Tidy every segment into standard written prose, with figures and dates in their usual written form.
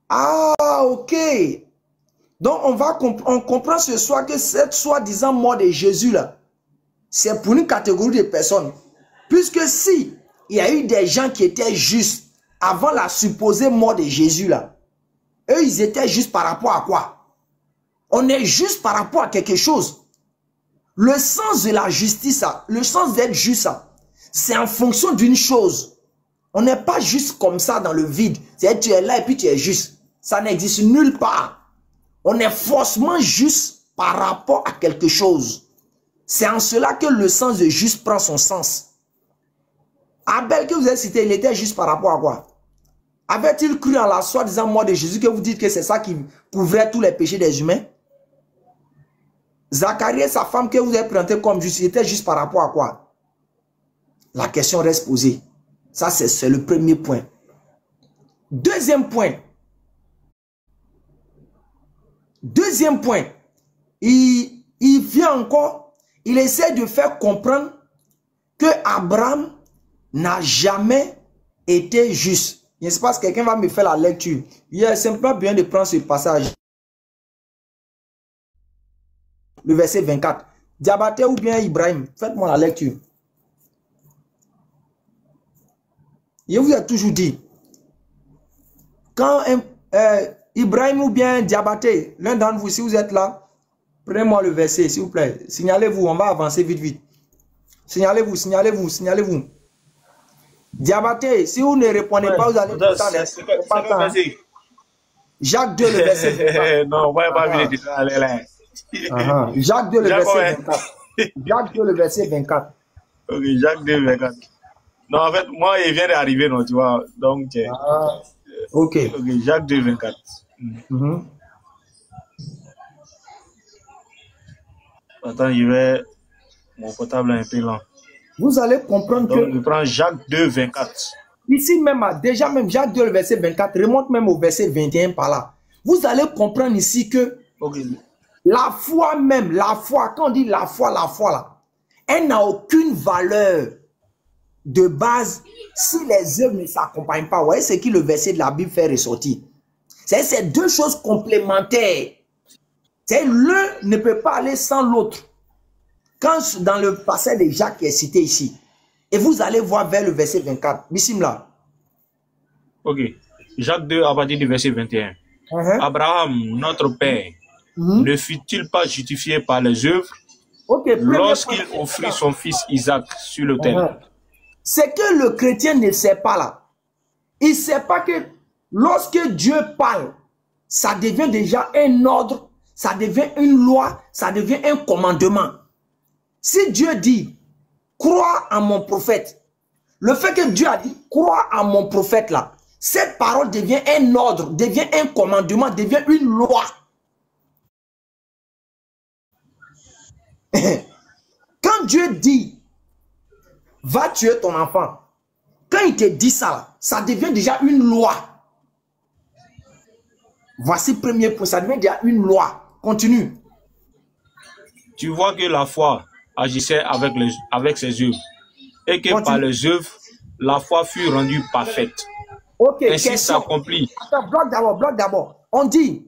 Ah, ok. Donc, on comprend ce soir que cette soi-disant mort de Jésus là, c'est pour une catégorie de personnes. Puisque si il y a eu des gens qui étaient justes avant la supposée mort de Jésus là, eux, ils étaient justes par rapport à quoi? On est juste par rapport à quelque chose. Le sens de la justice, le sens d'être juste, c'est en fonction d'une chose. On n'est pas juste comme ça dans le vide. C'est-à-dire tu es là et puis tu es juste. Ça n'existe nulle part. On est forcément juste par rapport à quelque chose. C'est en cela que le sens de juste prend son sens. Abel que vous avez cité, il était juste par rapport à quoi? Avait-il cru en la soi-disant mort de Jésus que vous dites que c'est ça qui couvrait tous les péchés des humains? Zacharie et sa femme que vous avez présenté comme juste, il était juste par rapport à quoi? La question reste posée. Ça, c'est le premier point. Deuxième point. Deuxième point. Il vient encore, il essaie de faire comprendre que Abraham n'a jamais été juste. Je ne sais pas si quelqu'un va me faire la lecture. Il est simplement bien de prendre ce passage. Le verset 24. Diabaté ou bien Ibrahim, faites-moi la lecture. Je vous ai toujours dit, quand Ibrahim ou bien Diabaté, l'un d'entre vous, si vous êtes là, prenez-moi le verset, s'il vous plaît. Signalez-vous, on va avancer vite, vite. Signalez-vous, signalez-vous, signalez-vous. Diabaté, si vous ne répondez pas, vous allez... Jacques 2, le verset 24. Non, ouais, pas vite, allez là. Jacques 2, le verset 24. Jacques 2, le verset 24. Ok, Jacques 2, 24. Non, en fait, moi, il vient d'arriver, non, tu vois. Donc, ok. Jacques 2, 24. Attends, je vais... Mon portable est un peu lent. Vous allez comprendre que... Donc, je prends Jacques 2, 24. Ici même, déjà même, Jacques 2, le verset 24, remonte même au verset 21 par là. Vous allez comprendre ici que la foi même, la foi, quand on dit la foi là, elle n'a aucune valeur de base si les œuvres ne s'accompagnent pas. Vous voyez ce que le verset de la Bible fait ressortir. C'est deux choses complémentaires. L'un ne peut pas aller sans l'autre. Quand dans le passage de Jacques qui est cité ici, et vous allez voir vers le verset 24. Bismillah. Ok. Jacques 2 à partir du verset 21. Abraham, notre père, ne fut-il pas justifié par les œuvres lorsqu'il offrit son fils Isaac sur l'autel? C'est que le chrétien ne sait pas là. Il ne sait pas que lorsque Dieu parle, ça devient déjà un ordre, ça devient une loi, ça devient un commandement. Si Dieu dit, crois en mon prophète, le fait que Dieu a dit, crois en mon prophète là, cette parole devient un ordre, devient un commandement, devient une loi. Quand Dieu dit, va tuer ton enfant, quand il te dit ça là, ça devient déjà une loi. Voici le premier point, ça devient déjà une loi. Continue. Tu vois que la foi agissait avec ses œuvres et que par les œuvres, la foi fut rendue parfaite. Ok, ainsi s'accomplit. Attends, bloc d'abord. On dit,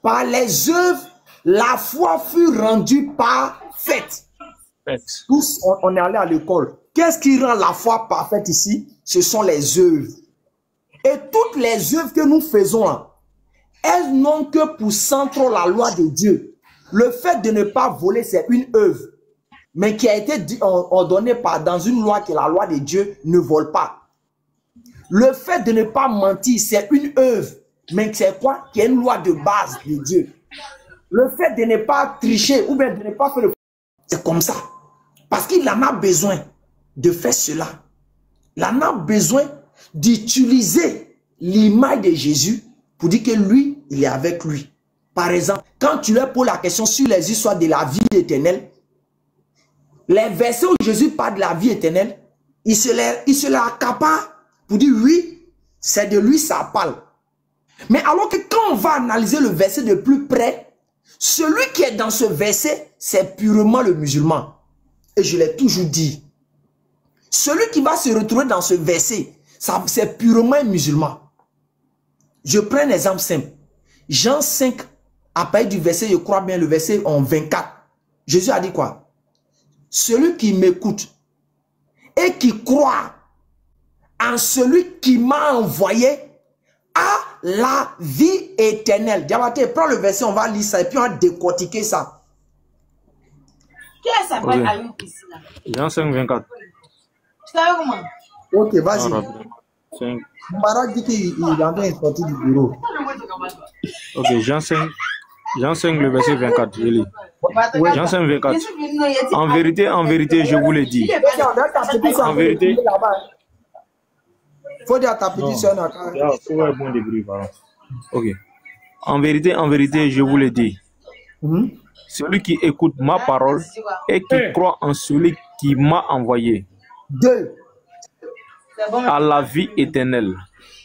par les œuvres, la foi fut rendue parfaite. Tous, on est allé à l'école. Qu'est-ce qui rend la foi parfaite ici? Ce sont les œuvres. Et toutes les œuvres que nous faisons là, elles n'ont que pour centre la loi de Dieu. Le fait de ne pas voler, c'est une œuvre, mais qui a été ordonnée dans une loi qui est la loi de Dieu, ne vole pas. Le fait de ne pas mentir, c'est une œuvre, mais c'est quoi? Qui est une loi de base de Dieu. Le fait de ne pas tricher ou bien de ne pas faire le... C'est comme ça. Parce qu'il en a besoin de faire cela. Il en a besoin d'utiliser l'image de Jésus pour dire que lui, il est avec lui. Par exemple, quand tu leur poses la question sur les histoires de la vie éternelle, les versets où Jésus parle de la vie éternelle, il se la accapare pour dire oui, c'est de lui ça parle. Mais alors que quand on va analyser le verset de plus près, celui qui est dans ce verset, c'est purement le musulman. Et je l'ai toujours dit. Celui qui va se retrouver dans ce verset, c'est purement un musulman. Je prends un exemple simple. Jean 5, à partir du verset, je crois bien, le verset en 24. Jésus a dit quoi? Celui qui m'écoute et qui croit en celui qui m'a envoyé a la vie éternelle. Diabaté, prends le verset, on va lire ça et puis on va décortiquer ça. Qu'est-ce que ça s'appelle Ayoub ici là? Jean 5, 24. Tu savais comment? Ok, vas-y. Marak dit qu'il est en train de sortir du bureau. Ok, Jean 5, le verset 24, je lis. Jean 5, 24. En vérité, je vous le dis. En vérité. Faut dire à ta petite soeur. Ok. En vérité, je vous le dis. Celui qui écoute ma parole et qui croit en celui qui m'a envoyé a la vie éternelle.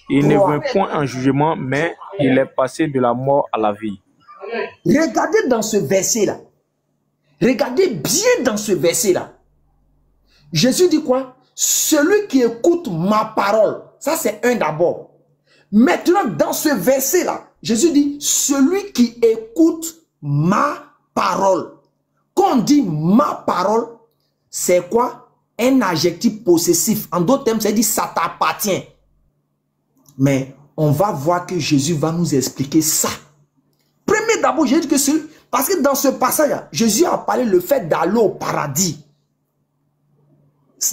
Il ne vient point en jugement, mais il est passé de la mort à la vie. Regardez dans ce verset-là. Regardez bien dans ce verset-là. Jésus dit quoi? Celui qui écoute ma parole. Ça, c'est un d'abord. Maintenant, dans ce verset-là, Jésus dit, celui qui écoute ma parole. Quand on dit ma parole, c'est quoi? Un adjectif possessif. En d'autres termes, ça dit ça t'appartient. Mais on va voir que Jésus va nous expliquer ça. Premier d'abord, j'ai dit que celui... Parce que dans ce passage, Jésus a parlé le fait d'aller au paradis.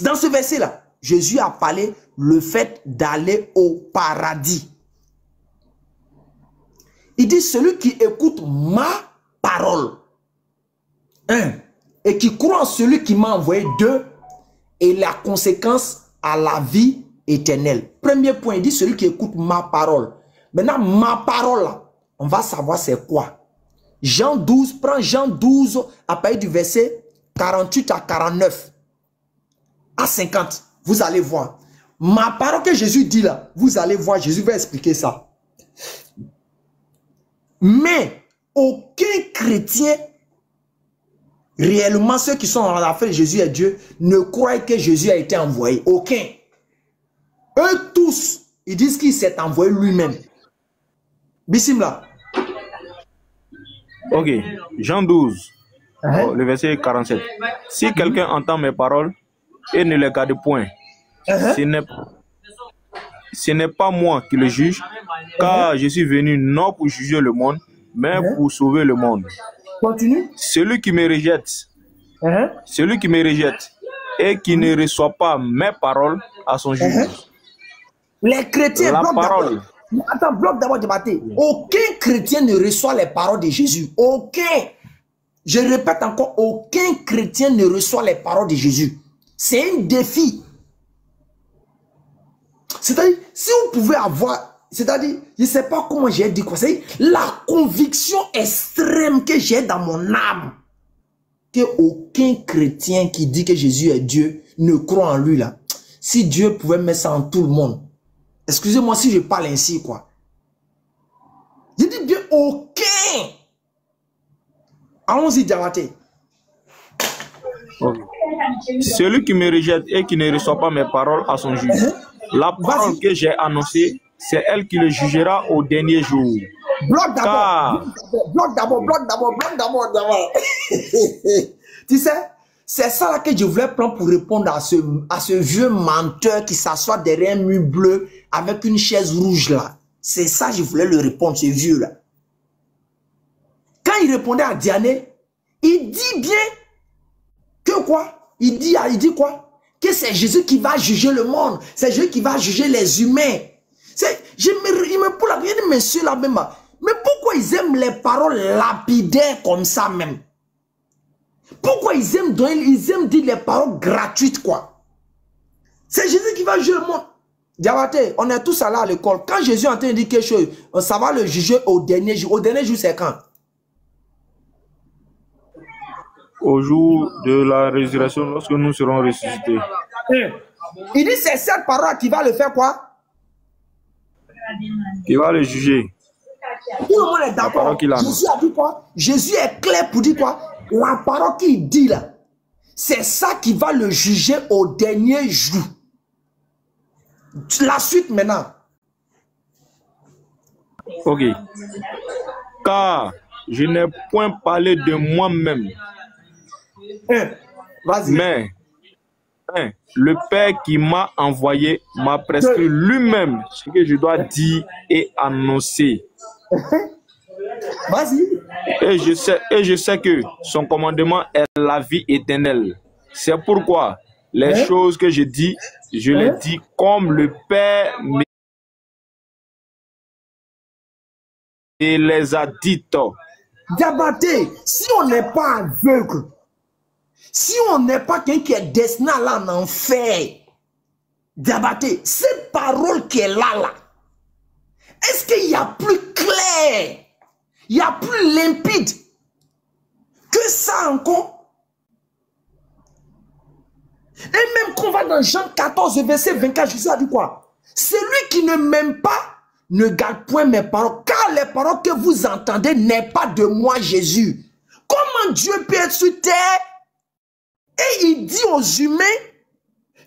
Dans ce verset-là, Jésus a parlé le fait d'aller au paradis. Il dit celui qui écoute ma parole. 1. Et qui croit en celui qui m'a envoyé. 2. Et la conséquence à la vie éternelle. Premier point, il dit celui qui écoute ma parole. Maintenant, ma parole, là, on va savoir c'est quoi. Jean 12, prends Jean 12 à partir du verset 48 à 49. À 50, vous allez voir. Ma parole que Jésus dit là, vous allez voir, Jésus va expliquer ça. Mais aucun chrétien, réellement ceux qui sont dans la foi de Jésus et Dieu, ne croient que Jésus a été envoyé. Aucun. Eux tous, ils disent qu'il s'est envoyé lui-même. Bissim là. Ok, Jean 12, le verset 47. Si quelqu'un entend mes paroles et ne les garde point, ce n'est pas moi qui le juge, car je suis venu non pour juger le monde, mais pour sauver le monde. Continue. Celui qui me rejette et qui ne reçoit pas mes paroles à son juge. Les chrétiens, la parole. Attends, bloc d'abord débatté. Aucun chrétien ne reçoit les paroles de Jésus. Aucun. Je répète encore, aucun chrétien ne reçoit les paroles de Jésus. C'est un défi. C'est-à-dire, si vous pouvez avoir, c'est-à-dire, je ne sais pas comment j'ai dit quoi, c'est la conviction extrême que j'ai dans mon âme, que aucun chrétien qui dit que Jésus est Dieu ne croit en lui là. Si Dieu pouvait mettre ça en tout le monde, excusez-moi si je parle ainsi, quoi. Je dis bien aucun. Allons-y, Diabaté. Okay. Celui qui me rejette et qui ne reçoit pas mes paroles à son juge. La parole que j'ai annoncée, c'est elle qui le jugera au dernier jour. Bloc d'abord. Bloc d'abord. Tu sais, c'est ça là que je voulais prendre pour répondre à ce vieux menteur qui s'assoit derrière un mur bleu avec une chaise rouge là. C'est ça que je voulais lui répondre, ce vieux là. Quand il répondait à Diané, il dit bien que quoi? Il dit quoi? Que c'est Jésus qui va juger le monde. C'est Jésus qui va juger les humains. Il me pose la question, monsieur là même. Mais pourquoi ils aiment les paroles lapidaires comme ça même? Pourquoi ils aiment dire les paroles gratuites quoi? C'est Jésus qui va juger le monde. Diabaté, on est tous allés à l'école. Quand Jésus est en train de dire quelque chose, ça va le juger au dernier jour. Au dernier jour, c'est quand? Au jour de la résurrection, lorsque nous serons ressuscités. Il dit c'est cette parole qui va le faire quoi? Qui va le juger. Tout le monde est d'accord. Jésus a dit quoi? Jésus est clair pour dire quoi? La parole qu'il dit là, c'est ça qui va le juger au dernier jour. La suite maintenant. Ok. Car je n'ai point parlé de moi-même. Mais le Père qui m'a envoyé m'a prescrit lui-même ce que je dois dire et annoncer. Vas-y. Et je sais que son commandement est la vie éternelle. C'est pourquoi les choses que je dis, je les dis comme le Père me les a dites. Diabaté, si on n'est pas aveugle, si on n'est pas quelqu'un qui est destiné à aller en enfer, Diabaté, cette parole qui est là, est-ce qu'il y a plus clair, il y a plus limpide que ça encore? Et même qu'on va dans Jean 14, verset 24, Jésus a dit quoi? Celui qui ne m'aime pas ne garde point mes paroles, car les paroles que vous entendez n'est pas de moi, Jésus. Comment Dieu peut être sur terre et il dit aux humains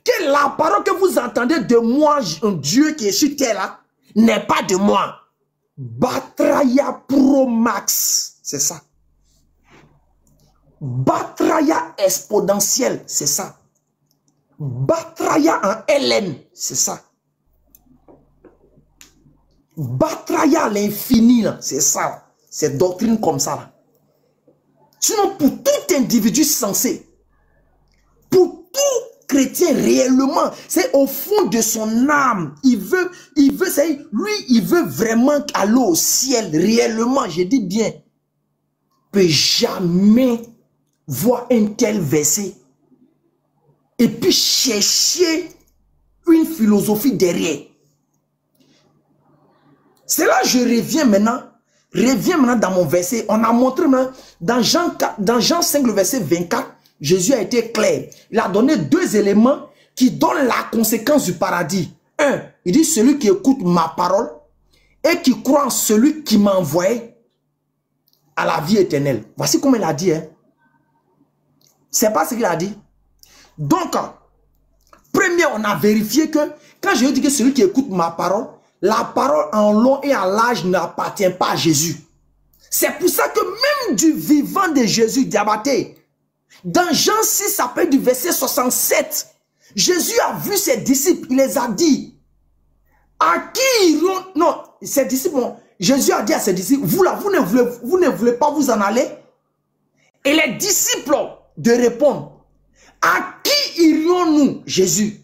que la parole que vous entendez de moi, un Dieu qui est sur terre là, n'est pas de moi. Batraya Pro Max, c'est ça. Batraya exponentielle, c'est ça. Batraya en LN, c'est ça. Batraya à l'infini, c'est ça. C'est doctrine comme ça. Là. Sinon, pour tout individu sensé, pour tout chrétien réellement, c'est au fond de son âme. Il veut, lui, il veut vraiment aller au ciel réellement. Je dis bien, peut jamais voir un tel verset et puis chercher une philosophie derrière. C'est là que je reviens maintenant dans mon verset. On a montré maintenant, dans Jean 5, le verset 24, Jésus a été clair. Il a donné deux éléments qui donnent la conséquence du paradis. Un, il dit celui qui écoute ma parole et qui croit en celui qui m'a envoyé à la vie éternelle. Voici comment il a dit. Hein. C'est pas ce qu'il a dit. Donc, premier, on a vérifié que quand je dis que celui qui écoute ma parole, la parole en long et en large n'appartient pas à Jésus. C'est pour ça que même du vivant de Jésus, Diabaté, dans Jean 6, ça peut du verset 67, Jésus a vu ses disciples, il les a dit, à qui iront, non, ses disciples, Jésus a dit à ses disciples, vous là, vous ne voulez pas vous en aller? Et les disciples de répondre, à qui irions-nous, Jésus?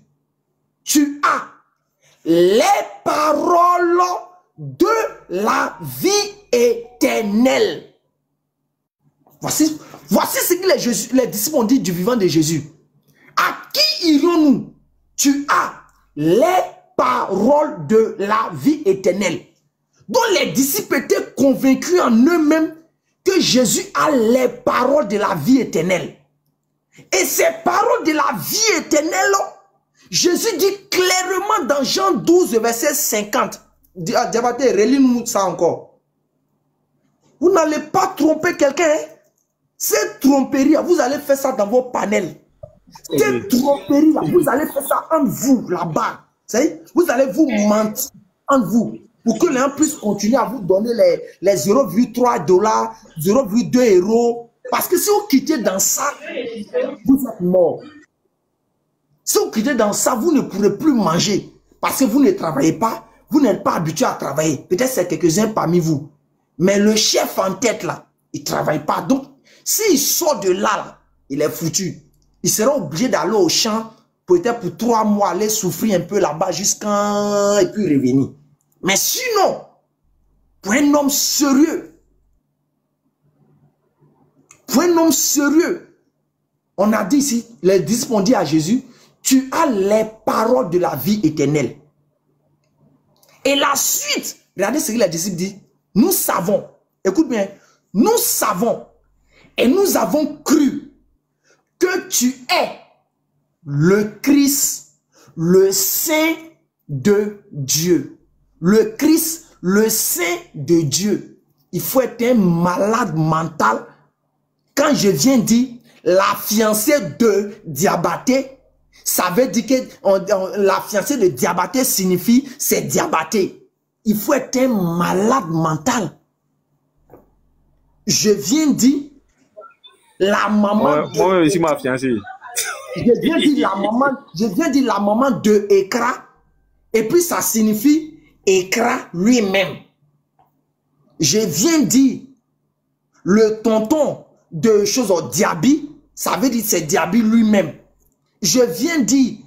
Tu as les paroles de la vie éternelle. Voici ce que les disciples ont dit du vivant de Jésus. À qui irons-nous? Tu as les paroles de la vie éternelle. Donc les disciples étaient convaincus en eux-mêmes que Jésus a les paroles de la vie éternelle. Et ces paroles de la vie éternelle, Jésus dit clairement dans Jean 12, verset 50. Diabaté, relis-nous ça encore. Vous n'allez pas tromper quelqu'un. Hein? Cette tromperie, vous allez faire ça dans vos panels. Cette tromperie, vous allez faire ça entre vous, là-bas. Vous allez vous mentir entre vous. Pour que les gens puissent continuer à vous donner les 0,3 $, 0,2 €. Parce que si vous quittez dans ça, vous êtes mort. Si vous quittez dans ça, vous ne pourrez plus manger. Parce que vous ne travaillez pas. Vous n'êtes pas habitué à travailler. Peut-être c'est quelques-uns parmi vous. Mais le chef en tête, là, il ne travaille pas. Donc, s'il sort de là, il est foutu. Il sera obligé d'aller au champ, peut-être pour 3 mois, aller souffrir un peu là-bas jusqu'à... et puis revenir. Mais sinon, pour un homme sérieux, on a dit ici, les disciples ont dit à Jésus, tu as les paroles de la vie éternelle. Et la suite, regardez ce que les disciples disent. Nous savons, écoute bien, nous savons et nous avons cru que tu es le Christ, le Saint de Dieu. Le Christ, le Saint de Dieu. Il faut être un malade mental. Quand je viens dire la fiancée de Diabaté, ça veut dire que la fiancée de Diabaté signifie c'est Diabaté. il faut être un malade mental. Je viens dire, la maman... Moi aussi, ma fiancée. Je viens dire la maman de Ekra, et puis ça signifie Ekra lui-même. Je viens dire le tonton de choses au Diaby, ça veut dire c'est Diaby lui-même. Je viens dire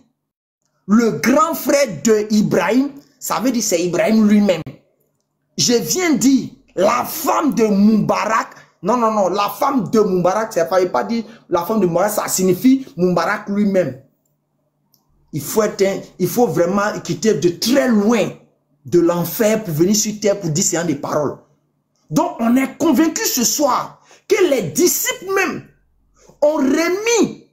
le grand frère de Ibrahim, ça veut dire c'est Ibrahim lui-même. Je viens dire la femme de Moubarak. Non, la femme de Moubarak, ça ne veut pas dire la femme de Moubarak, ça signifie Moubarak lui-même. Il faut vraiment quitter de très loin de l'enfer pour venir sur terre pour dire ces des paroles. Donc, on est convaincu ce soir que les disciples même ont remis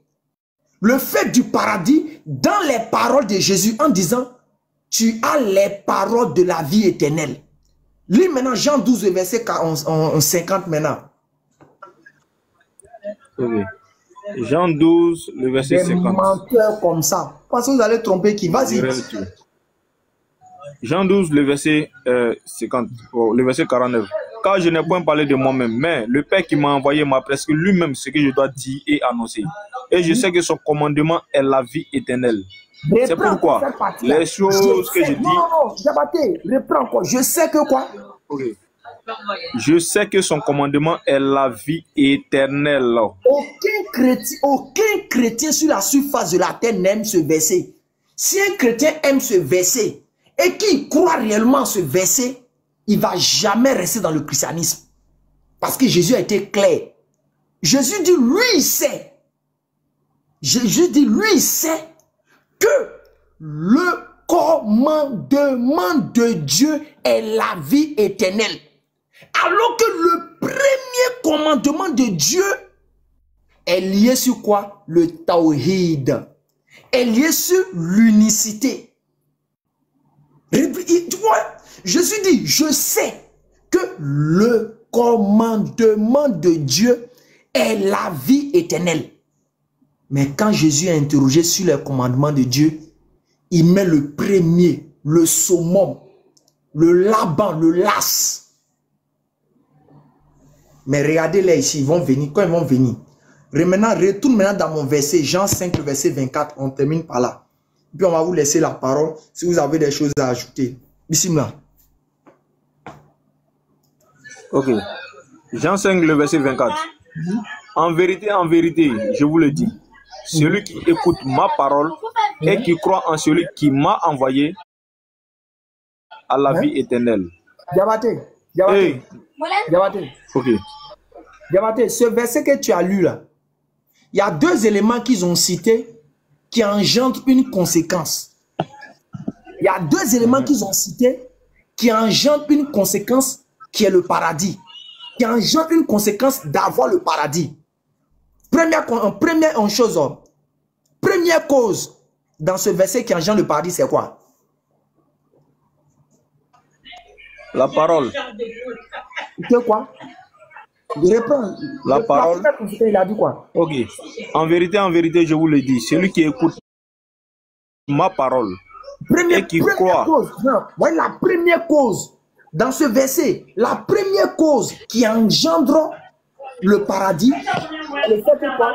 le fait du paradis dans les paroles de Jésus en disant « Tu as les paroles de la vie éternelle ». Lis maintenant Jean 12, verset 50 maintenant. Okay. Jean 12, le verset 50. Des menteurs comme ça. Parce que vous allez tromper qui? Vas-y. Jean 12, le verset 50, le verset 49. Car je n'ai point parlé de moi-même, mais le Père qui m'a envoyé m'a prescrit lui-même ce que je dois dire et annoncer. Et je sais que son commandement est la vie éternelle. C'est pourquoi les choses que je dis... Non, Diabaté, reprends encore. Je sais que quoi? Okay. Je sais que son commandement est la vie éternelle. Aucun chrétien sur la surface de la terre n'aime ce verset. Si un chrétien aime ce verset et qu'il croit réellement ce verset, il ne va jamais rester dans le christianisme. Parce que Jésus a été clair. Jésus dit, lui, il sait. Jésus dit, lui, il sait que le commandement de Dieu est la vie éternelle. Alors que le premier commandement de Dieu est lié sur quoi? Le tawhid. Est lié sur l'unicité. Tu vois, Jésus dit, je sais que le commandement de Dieu est la vie éternelle. Mais quand Jésus est interrogé sur les commandements de Dieu, il met le premier, le summum, le Laban, le las. Mais regardez-les ici, ils vont venir. Quand ils vont venir, retourne maintenant dans mon verset, Jean 5, le verset 24. On termine par là. Puis on va vous laisser la parole si vous avez des choses à ajouter. Bismillah. Ok. Jean 5, le verset 24. En vérité, je vous le dis, celui qui écoute ma parole et qui croit en celui qui m'a envoyé a la vie éternelle. Diabaté. Ok. Diabaté, ce verset que tu as lu là, il y a deux éléments qu'ils ont cités qui engendrent une conséquence. Il y a deux éléments qu'ils ont cités qui engendrent une conséquence qui est le paradis. Qui engendre une conséquence d'avoir le paradis. Première cause dans ce verset qui engendre le paradis, c'est quoi? La parole. C'est quoi? Je reprends. La parole. Il a dit quoi? Ok. En vérité, je vous le dis, celui qui écoute ma parole et qui croit. Voilà la première cause. Dans ce verset, la première cause qui engendre le paradis, le fait que quoi?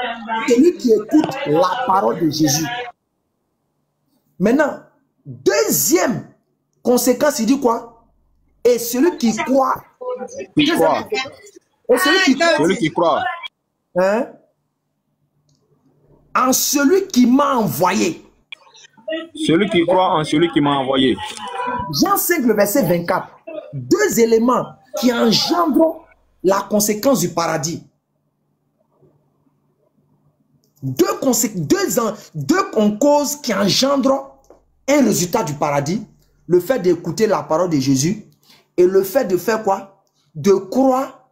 Celui qui écoute la parole de Jésus. Maintenant, deuxième conséquence, il dit quoi? Et celui qui croit. Et celui qui croit. Hein? En celui qui m'a envoyé. Celui qui croit en celui qui m'a envoyé. Jean 5, le verset 24. Deux éléments qui engendrent la conséquence du paradis. Deux causes qui engendrent un résultat du paradis. Le fait d'écouter la parole de Jésus et le fait de faire quoi? De croire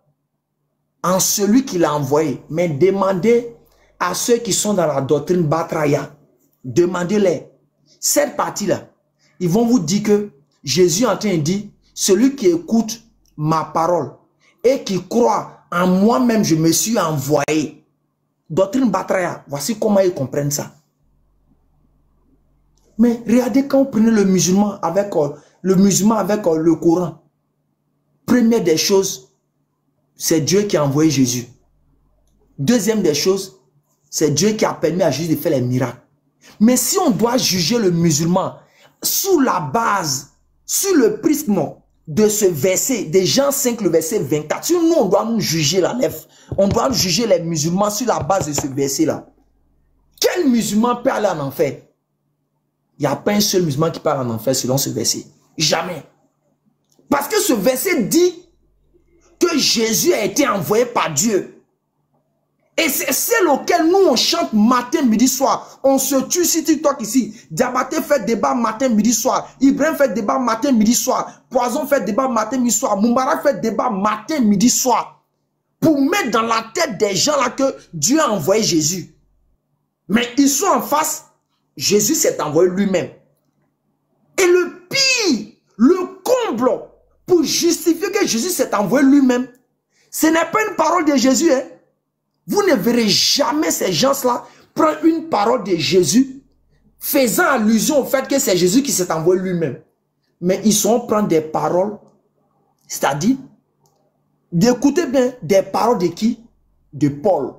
en celui qui l'a envoyé. Mais demandez à ceux qui sont dans la doctrine Batraya, demandez-les. Cette partie-là, ils vont vous dire que Jésus est en train de dire, celui qui écoute ma parole et qui croit en moi-même, je me suis envoyé. Doctrine Batraya, voici comment ils comprennent ça. Mais regardez quand vous prenez le musulman avec le musulman avec le Coran, première des choses, c'est Dieu qui a envoyé Jésus. Deuxième des choses, c'est Dieu qui a permis à Jésus de faire les miracles. Mais si on doit juger le musulman sous la base, sur le prisme de ce verset, de Jean 5, le verset 24, si nous, on doit nous juger la lèvre, on doit juger les musulmans sur la base de ce verset-là. Quel musulman peut aller en enfer? Il n'y a pas un seul musulman qui part en enfer selon ce verset. Jamais. Parce que ce verset dit que Jésus a été envoyé par Dieu. Et c'est celle auquel nous on chante matin, midi, soir. On se tue si TikTok ici. Diabaté fait débat matin, midi, soir. Ibrahim fait débat matin, midi, soir. Poison fait débat matin, midi, soir. Moubarak fait débat matin, midi, soir. Pour mettre dans la tête des gens là que Dieu a envoyé Jésus. Mais ils sont en face. Jésus s'est envoyé lui-même. Et le pire, le comble pour justifier que Jésus s'est envoyé lui-même, ce n'est pas une parole de Jésus, hein. Vous ne verrez jamais ces gens-là prendre une parole de Jésus faisant allusion au fait que c'est Jésus qui s'est envoyé lui-même. Mais ils sont prendre des paroles, c'est-à-dire, d'écouter bien, des paroles de qui? De Paul.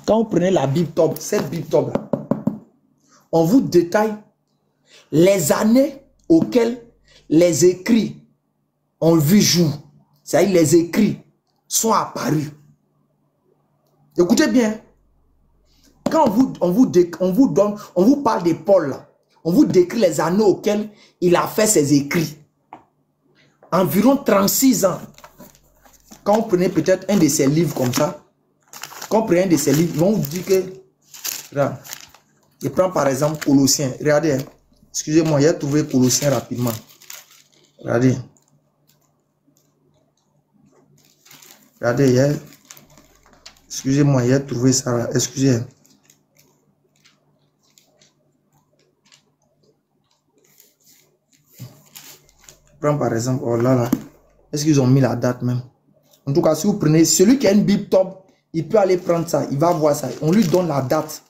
Quand vous prenez la Bible Tob, cette Bible Tob là, on vous détaille les années auxquelles les écrits ont vu jour. C'est-à-dire les écrits sont apparus. Écoutez bien, quand on vous parle de Paul, là, on vous décrit les années auxquelles il a fait ses écrits. Environ 36 ans. Quand vous prenez peut-être un de ses livres comme ça, quand vous prenez un de ses livres, ils vont vous dire que, là, je prends par exemple Colossiens. Regardez, hein. Excusez-moi, j'ai trouvé Colossiens rapidement. Regardez. Regardez, excusez-moi, j'ai trouvé ça là. Excusez. Je prends par exemple, oh là là. Est-ce qu'ils ont mis la date même? En tout cas, si vous prenez celui qui a une Bible Top, il peut aller prendre ça. Il va voir ça. On lui donne la date.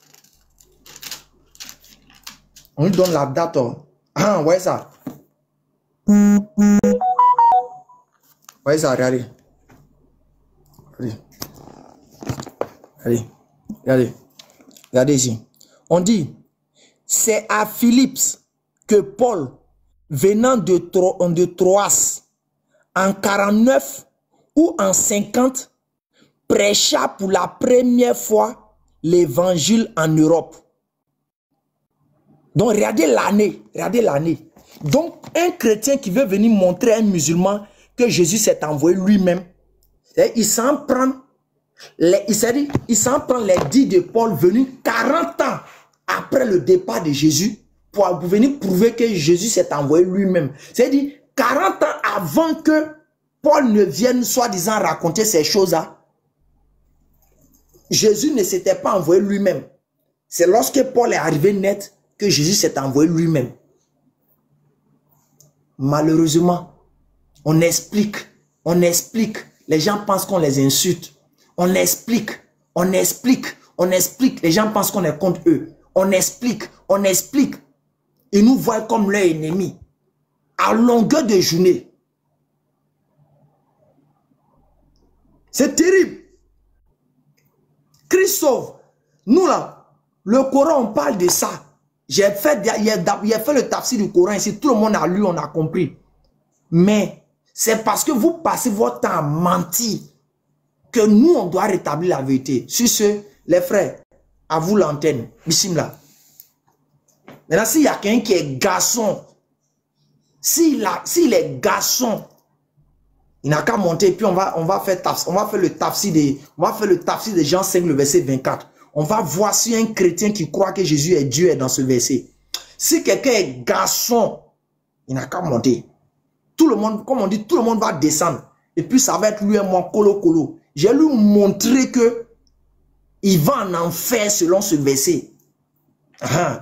On lui donne la date. Oh. Ah, ouais ça. Ouais ça, regardez. Regardez ici. On dit, c'est à Philippe que Paul, venant de Troas, en 49 ou en 50, prêcha pour la première fois l'évangile en Europe. Donc, regardez l'année. Donc, un chrétien qui veut venir montrer à un musulman que Jésus s'est envoyé lui-même, il s'en prend les 10 de Paul venus 40 ans après le départ de Jésus pour venir prouver que Jésus s'est envoyé lui-même. C'est-à-dire 40 ans avant que Paul ne vienne soi-disant raconter ces choses-là, Jésus ne s'était pas envoyé lui-même. C'est lorsque Paul est arrivé net que Jésus s'est envoyé lui-même. Malheureusement, on explique. Les gens pensent qu'on les insulte. On explique. Les gens pensent qu'on est contre eux. On explique. Ils nous voient comme leur ennemi. À longueur de journée. C'est terrible. Christ sauve. Nous là, le Coran, on parle de ça. J'ai fait le tafsir du Coran ici. Tout le monde a lu, on a compris. Mais c'est parce que vous passez votre temps à mentir que nous, on doit rétablir la vérité. Sur ce, les frères, à vous l'antenne. Bismillah. Maintenant, s'il y a quelqu'un qui est garçon, s'il est garçon, il n'a qu'à monter et puis on va faire le tafsir de Jean 5, le verset 24. On va voir si un chrétien qui croit que Jésus est Dieu est dans ce verset. Si quelqu'un est garçon, il n'a qu'à monter. Tout le monde, comme on dit, tout le monde va descendre. Et puis ça va être lui et moi, colo. J'ai lui montré que il va en enfer selon ce verset.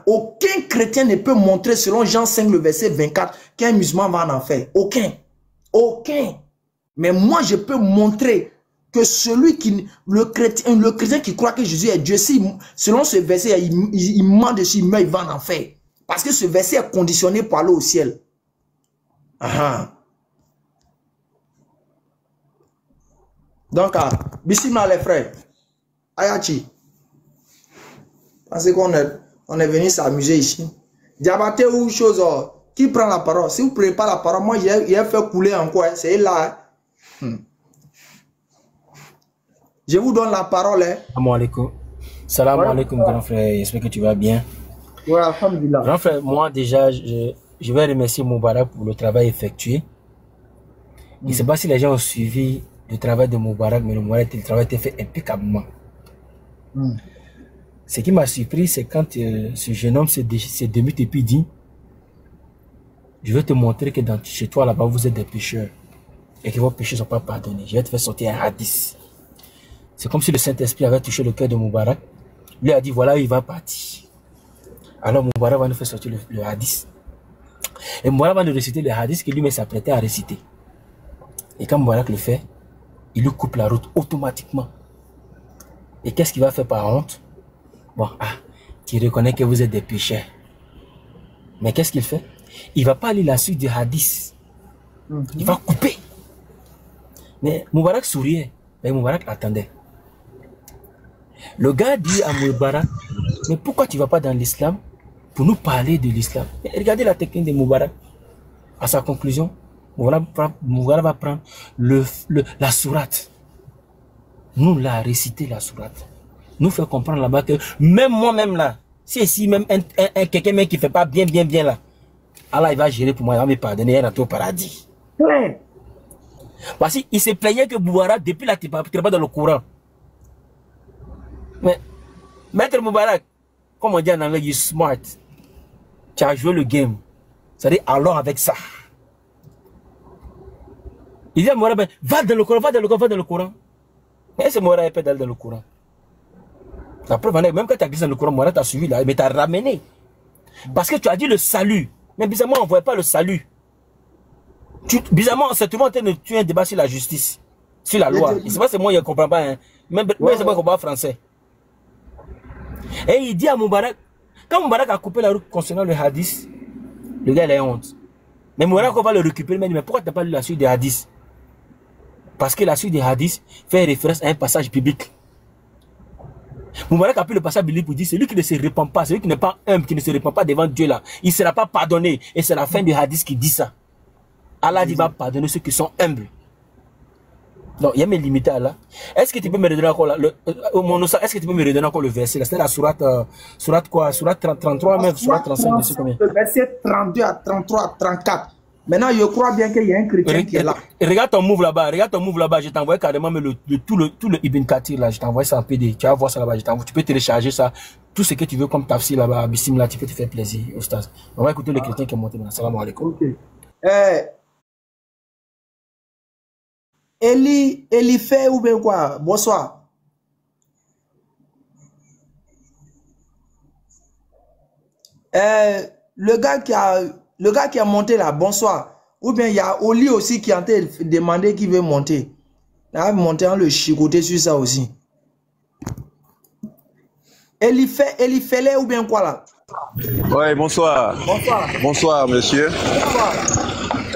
Aucun chrétien ne peut montrer selon Jean 5, le verset 24, qu'un musulman va en enfer. Aucun. Mais moi, je peux montrer que le chrétien qui croit que Jésus est Dieu, si selon ce verset, il ment dessus, il meurt, il va en enfer. Parce que ce verset est conditionné pour aller au ciel. Donc, bismillah les frères. Ayachi. Parce qu'on est venu s'amuser ici. Diabaté ou chose, qui prend la parole? Si vous ne prenez pas la parole, moi j'ai fait couler encore. C'est là. Je vous donne la parole. Salam alaikum. Salam alaikum, grand frère. J'espère que tu vas bien. Ouais, alhamdulillah. Grand frère, moi déjà, je vais remercier Moubarak pour le travail effectué. Je ne sais pas si les gens ont suivi le travail de Moubarak, mais le travail était fait impeccablement. Ce qui m'a surpris, c'est quand ce jeune homme s'est démute et puis dit, je vais te montrer que chez toi là-bas, vous êtes des pécheurs et que vos péchés ne sont pas pardonnés. Je vais te faire sortir un hadith. C'est comme si le Saint-Esprit avait touché le cœur de Moubarak. Lui a dit, voilà, il va partir. Alors Moubarak va nous faire sortir le hadith. Et Moubarak va nous réciter le hadith qu'il lui-même s'apprêtait à réciter. Et quand Moubarak le fait, il lui coupe la route automatiquement. Et qu'est-ce qu'il va faire par honte? Bon, tu reconnais que vous êtes des pécheurs. Mais qu'est-ce qu'il fait? Il ne va pas lire la suite du hadith. Il va couper. Mais Moubarak souriait. Mais Moubarak attendait. Le gars dit à Moubarak, mais pourquoi tu ne vas pas dans l'islam pour nous parler de l'islam? Regardez la technique de Moubarak. À sa conclusion, Moubarak va prendre la sourate. Nous l'a récité la sourate. Nous fait comprendre là-bas que même moi-même là, si ici même quelqu'un qui ne fait pas bien là, Allah il va gérer pour moi, il va me pardonner, il va rentrer au paradis. Ouais. Parce qu'il se plaignait que Moubarak, depuis là, tu n'es pas dans le courant. Mais, Maître Moubarak, comme on dit en anglais, you smart. Tu as joué le game. C'est-à-dire, alors avec ça. Il dit à Moubarak, va dans le courant, va dans le courant. Mais c'est Moubarak qui peut d'aller dans le courant. La preuve, même quand tu as glissé dans le courant, Moubarak t'a suivi là, mais tu as ramené. Parce que tu as dit le salut. Mais bizarrement, on ne voyait pas le salut. Bizarrement, c'est tout le monde en train de tuer un débat sur la justice, sur la loi. C'est pas c'est moi qui ne comprends pas. Hein. Même c'est moi qui comprends pas français. Et il dit à Moubarak, quand Moubarak a coupé la route concernant le hadith, le gars il a honte. Mais Moubarak va le récupérer, mais pourquoi tu n'as pas lu la suite des hadiths? Parce que la suite des hadiths fait référence à un passage biblique. Moubarak a pris le passage biblique pour dire celui qui ne se répand pas, celui qui n'est pas humble, qui ne se répand pas devant Dieu là, il ne sera pas pardonné. Et c'est la fin du hadith qui dit ça. Allah dit va pardonner ceux qui sont humbles. Donc il y a mes limites à Allah. Est-ce que tu peux me redonner encore est-ce que tu peux me redonner encore le verset là? C'est la sourate quoi? Sourate 33 même, sourate 35, je sais combien? Le verset 32 à 33 à 34. Maintenant, je crois bien qu'il y a un chrétien qui est là. Regarde ton move là-bas, je t'envoie carrément tout le Ibn Kathir là, je t'envoie ça en PD. Tu vas voir ça là-bas, tu peux télécharger ça, tout ce que tu veux comme tafsir là-bas, Bissim là, tu peux te faire plaisir, Oustaz. On va écouter le chrétien qui est monté maintenant. Salam alaikum. Okay. Eli fait ou bien quoi? Bonsoir. Le gars qui a monté là, bonsoir. Ou bien il y a Oli aussi qui a demandé qui veut monter. Il a monté en le chicoté sur ça aussi. Eli fait ou bien quoi là? Ouais, bonsoir. Bonsoir. Bonsoir, monsieur. Bonsoir.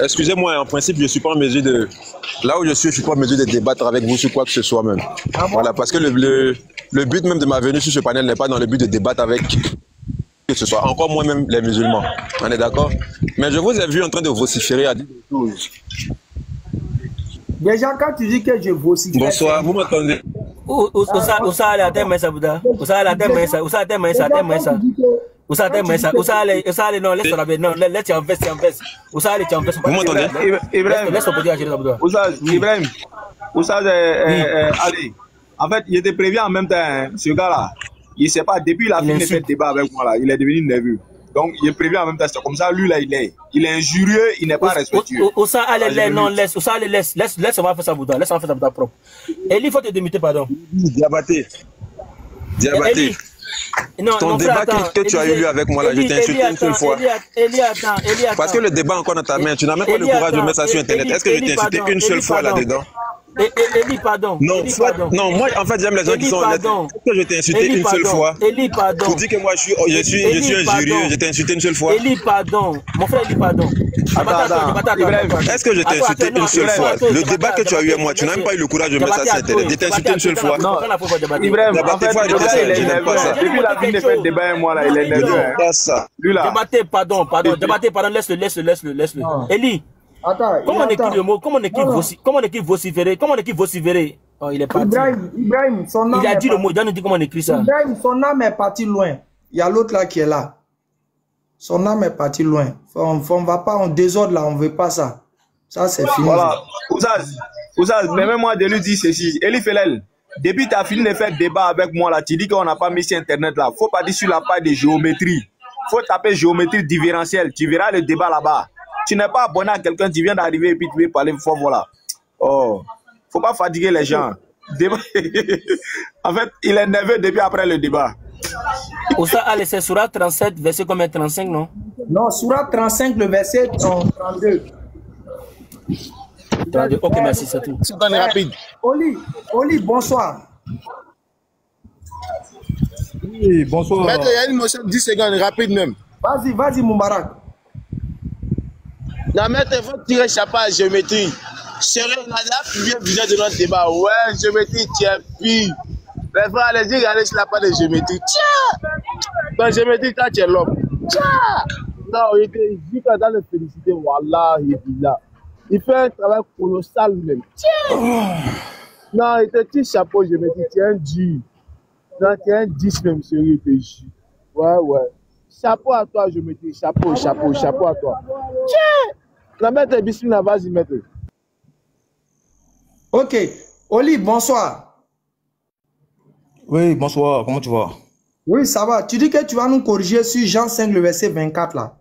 Excusez-moi, en principe, je ne suis pas en mesure de... Là où je suis pas en mesure de débattre avec vous sur quoi que ce soit même. Ah bon? Voilà, parce que le but même de ma venue sur ce panel n'est pas dans le but de débattre avec qui que ce soit, encore moins même les musulmans. On est d'accord? Mais je vous ai vu en train de vociférer à dire des choses. Déjà, quand tu dis que je vocifère... Bonsoir, vous m'entendez? Non, laisse en veste. Vous m'entendez? Ibrahim, allez, en fait, il était prévu en même temps, ce gars-là. Il ne sait pas, depuis la fin de ce débat avec moi, là, il est devenu nerveux. Donc, il est prévu en même temps, c'est comme ça, lui, là, il est injurieux, il n'est pas respectueux. Laisse, on va faire ça Bouddha, laisse on faire ça Bouddha propre. Et il faut te démuter, pardon. Diabaté. Ton débat que tu as eu avec moi là, je t'ai insulté une seule fois. Parce que le débat encore dans ta main, tu n'as même pas le courage de mettre ça sur internet. Est-ce que je t'ai insulté une seule fois là-dedans? Élie, pardon. Non, Élie, soit, pardon. non, moi, en fait, j'aime les gens qui sont honnêtes. Est-ce que je t'ai insulté Élie, une seule fois? Élie, pardon. Pour dire que moi, je suis un jury, je t'ai insulté une seule fois? Élie, pardon. Mon frère, Élie, pardon. Est-ce que je t'ai insulté une seule fois? Le débat que tu as eu avec moi, tu n'as même pas eu le courage de mettre ça sur Internet. Je t'ai insulté une seule fois. Non, Ibrahim, en fait, il est énervé. Depuis la fin de faire débat avec moi, là, il est énervé. Pas ça. Lui, là. Débattez, pardon, laisse-le. Élie. Attends, comment on écrit le mot? Comment on écrit vociférer? Oh, il est parti. Ibrahim, son âme. Il a dit le mot, il doit nous dire comment on écrit ça. Ibrahim, son âme est partie loin. Il y a l'autre là qui est là. Son âme est partie loin. On ne va pas en désordre là, on ne veut pas ça. Ça, c'est fini. Voilà. Ouzaz, permets-moi de lui dire ceci. Eli Felel, depuis que tu as fini de faire débat avec moi là, tu dis qu'on n'a pas mis sur Internet là. Faut pas dire sur la page de géométrie. Faut taper géométrie différentielle. Tu verras le débat là-bas. Tu n'es pas abonné à quelqu'un, tu viens d'arriver et puis tu veux parler fort, voilà. Oh, faut pas fatiguer les gens. En fait, il est nerveux depuis après le débat. Oussa, allez, c'est Surah 37, verset combien? 35, non? Non, Surah 35, le verset 32. Ok, merci, c'est tout. C'est rapide. Oli, bonsoir. Oui, bonsoir. Maître, il y a une motion de 10 secondes, rapide même. Vas-y, Moubarak. Non, maître, il faut tirer chapeau à géométrie. Sérieux, on a bien besoin de notre débat. Ouais, géométrie, tu es pire. Les frères, allez-y, regardez sur la part de géométrie. Tiens! Dans géométrie, toi, tu es l'homme. Tiens! Non, il était juste dans le féliciter. Wallah, il est là. Il fait un travail colossal même. Tiens! Non, il te tire chapeau, géométrie. Tu es un dur. Non, tu es un 10 même, sérieux, tu es dur. Ouais. Chapeau à toi, géométrie. Chapeau à toi. Tiens! La maître Bismillah, vas-y, maître. Ok. Oli, bonsoir. Oui, bonsoir. Comment tu vas? Oui, ça va. Tu dis que tu vas nous corriger sur Jean 5, le verset 24, là.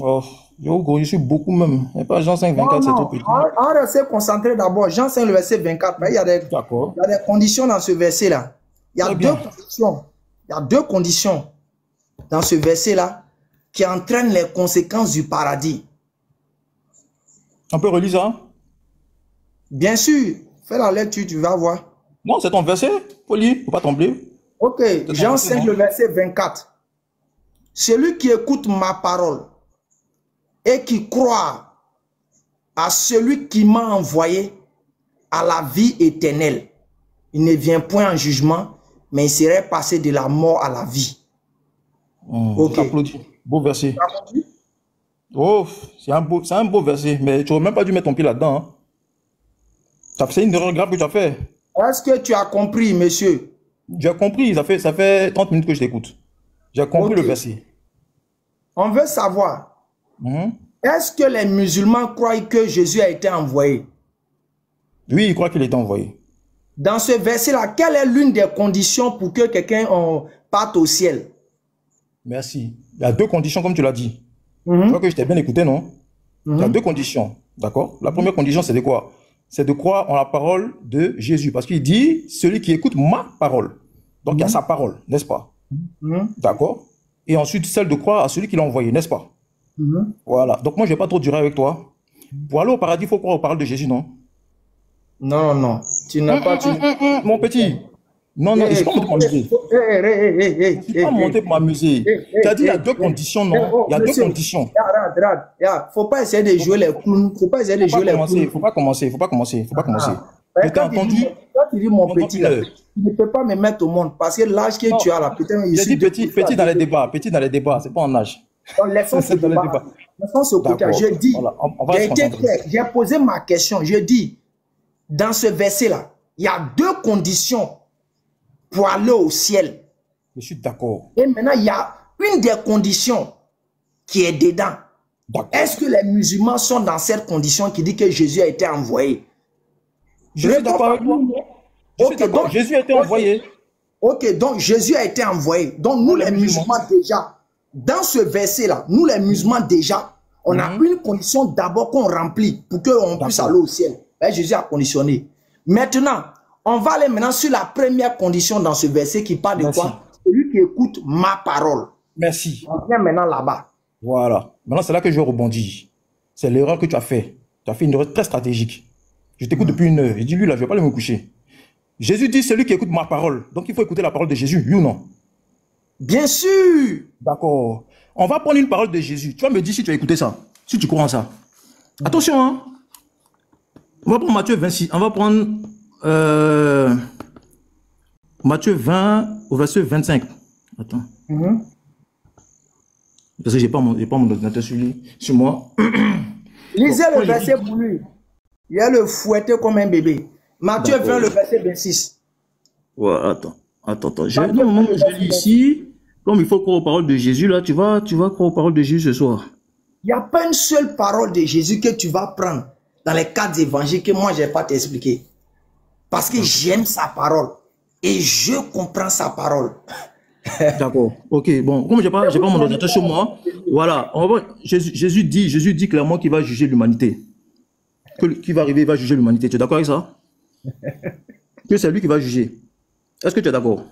Oh, je vais corriger beaucoup même. Et pas Jean 5, 24, c'est trop petit. On reste concentré d'abord. Jean 5, le verset 24. Il y a des conditions dans ce verset-là. Il y a deux conditions. Il y a deux conditions dans ce verset-là qui entraînent les conséquences du paradis. On peut relire ça? Bien sûr. Fais la lecture, tu vas voir. Non, c'est ton verset. Faut lire, faut pas trembler. Ok, Jean 5, le verset 24. Celui qui écoute ma parole et qui croit à celui qui m'a envoyé à la vie éternelle, il ne vient point en jugement, mais il serait passé de la mort à la vie. Ok. Beau verset. Oh, c'est un beau verset, mais tu n'aurais même pas dû mettre ton pied là-dedans. Hein. C'est une erreur grave que tu as fait. Est-ce que tu as compris, monsieur? J'ai compris, ça fait 30 minutes que je t'écoute. J'ai compris le verset. On veut savoir, est-ce que les musulmans croient que Jésus a été envoyé? Oui, ils croient qu'il a été envoyé. Dans ce verset-là, quelle est l'une des conditions pour que quelqu'un parte au ciel? Merci. Il y a deux conditions, comme tu l'as dit. Je crois que je t'ai bien écouté, non? Il y a deux conditions, d'accord? La première condition, c'est de quoi? C'est de croire en la parole de Jésus. Parce qu'il dit, celui qui écoute ma parole. Donc, il y a sa parole, n'est-ce pas? D'accord? Et ensuite, celle de croire à celui qui l'a envoyé, n'est-ce pas? Voilà. Donc, moi, je ne vais pas trop durer avec toi. Pour aller au paradis, il faut croire aux paroles de Jésus, non? Non. Tu n'as pas... Mon petit. Non, je ne suis pas monté pour m'amuser. Je ne suis pas monté pour m'amuser. Tu as dit, il y a deux conditions, non? Il y a deux conditions. Il ne faut pas essayer de jouer les clowns. Il ne faut pas commencer. Je t'ai entendu. Toi, tu dis, mon petit, là, tu ne peux pas me mettre au monde. Parce que l'âge que tu as là, putain... J'ai dit petit dans les débats. Petit dans les débats, ce n'est pas en âge. Laissons ce débat. Je dis, j'ai posé ma question. Je dis, dans ce verset-là, il y a deux conditions pour aller au ciel. Je suis d'accord. Et maintenant, il y a une des conditions qui est dedans. Est-ce que les musulmans sont dans cette condition qui dit que Jésus a été envoyé? Je suis d'accord avec toi. Donc, Jésus a été envoyé. Ok, donc Jésus a été envoyé. Donc nous les musulmans déjà, dans ce verset-là, nous les musulmans déjà, on a une condition d'abord qu'on remplit pour qu'on puisse aller au ciel. Et Jésus a conditionné. Maintenant, on va aller maintenant sur la première condition dans ce verset qui parle de quoi? Celui qui écoute ma parole. Merci. On vient maintenant là-bas. Voilà. Maintenant, c'est là que je rebondis. C'est l'erreur que tu as fait. Tu as fait une erreur très stratégique. Je t'écoute depuis 1 heure. Il dit, lui, là, je ne vais pas aller me coucher. Jésus dit, c'est lui qui écoute ma parole. Donc, il faut écouter la parole de Jésus, oui ou non? Bien sûr. D'accord. On va prendre une parole de Jésus. Tu vas me dire si tu as écouté ça, si tu crois en ça. Attention, hein. On va prendre Matthieu 26. On va prendre Matthieu 20 au verset 25. Attends. Parce que je n'ai pas mon ordinateur sur moi. Lisez le verset pour lui. Il a le fouetté comme un bébé. Matthieu 20, le verset 26. Ouais, attends. Non, je lis ici. Comme il faut croire aux paroles de Jésus, là, tu vas croire aux paroles de Jésus ce soir. Il n'y a pas une seule parole de Jésus que tu vas prendre dans les 4 évangiles que moi, je ne vais pas t'expliquer. Parce que j'aime sa parole. Et je comprends sa parole. D'accord. Ok, bon. Comme je n'ai pas mon ordinateur sur moi, voilà. Jésus dit clairement qu'il va juger l'humanité. Qui va arriver, il va juger l'humanité. Tu es d'accord avec ça? Que c'est lui qui va juger. Est-ce que tu es d'accord?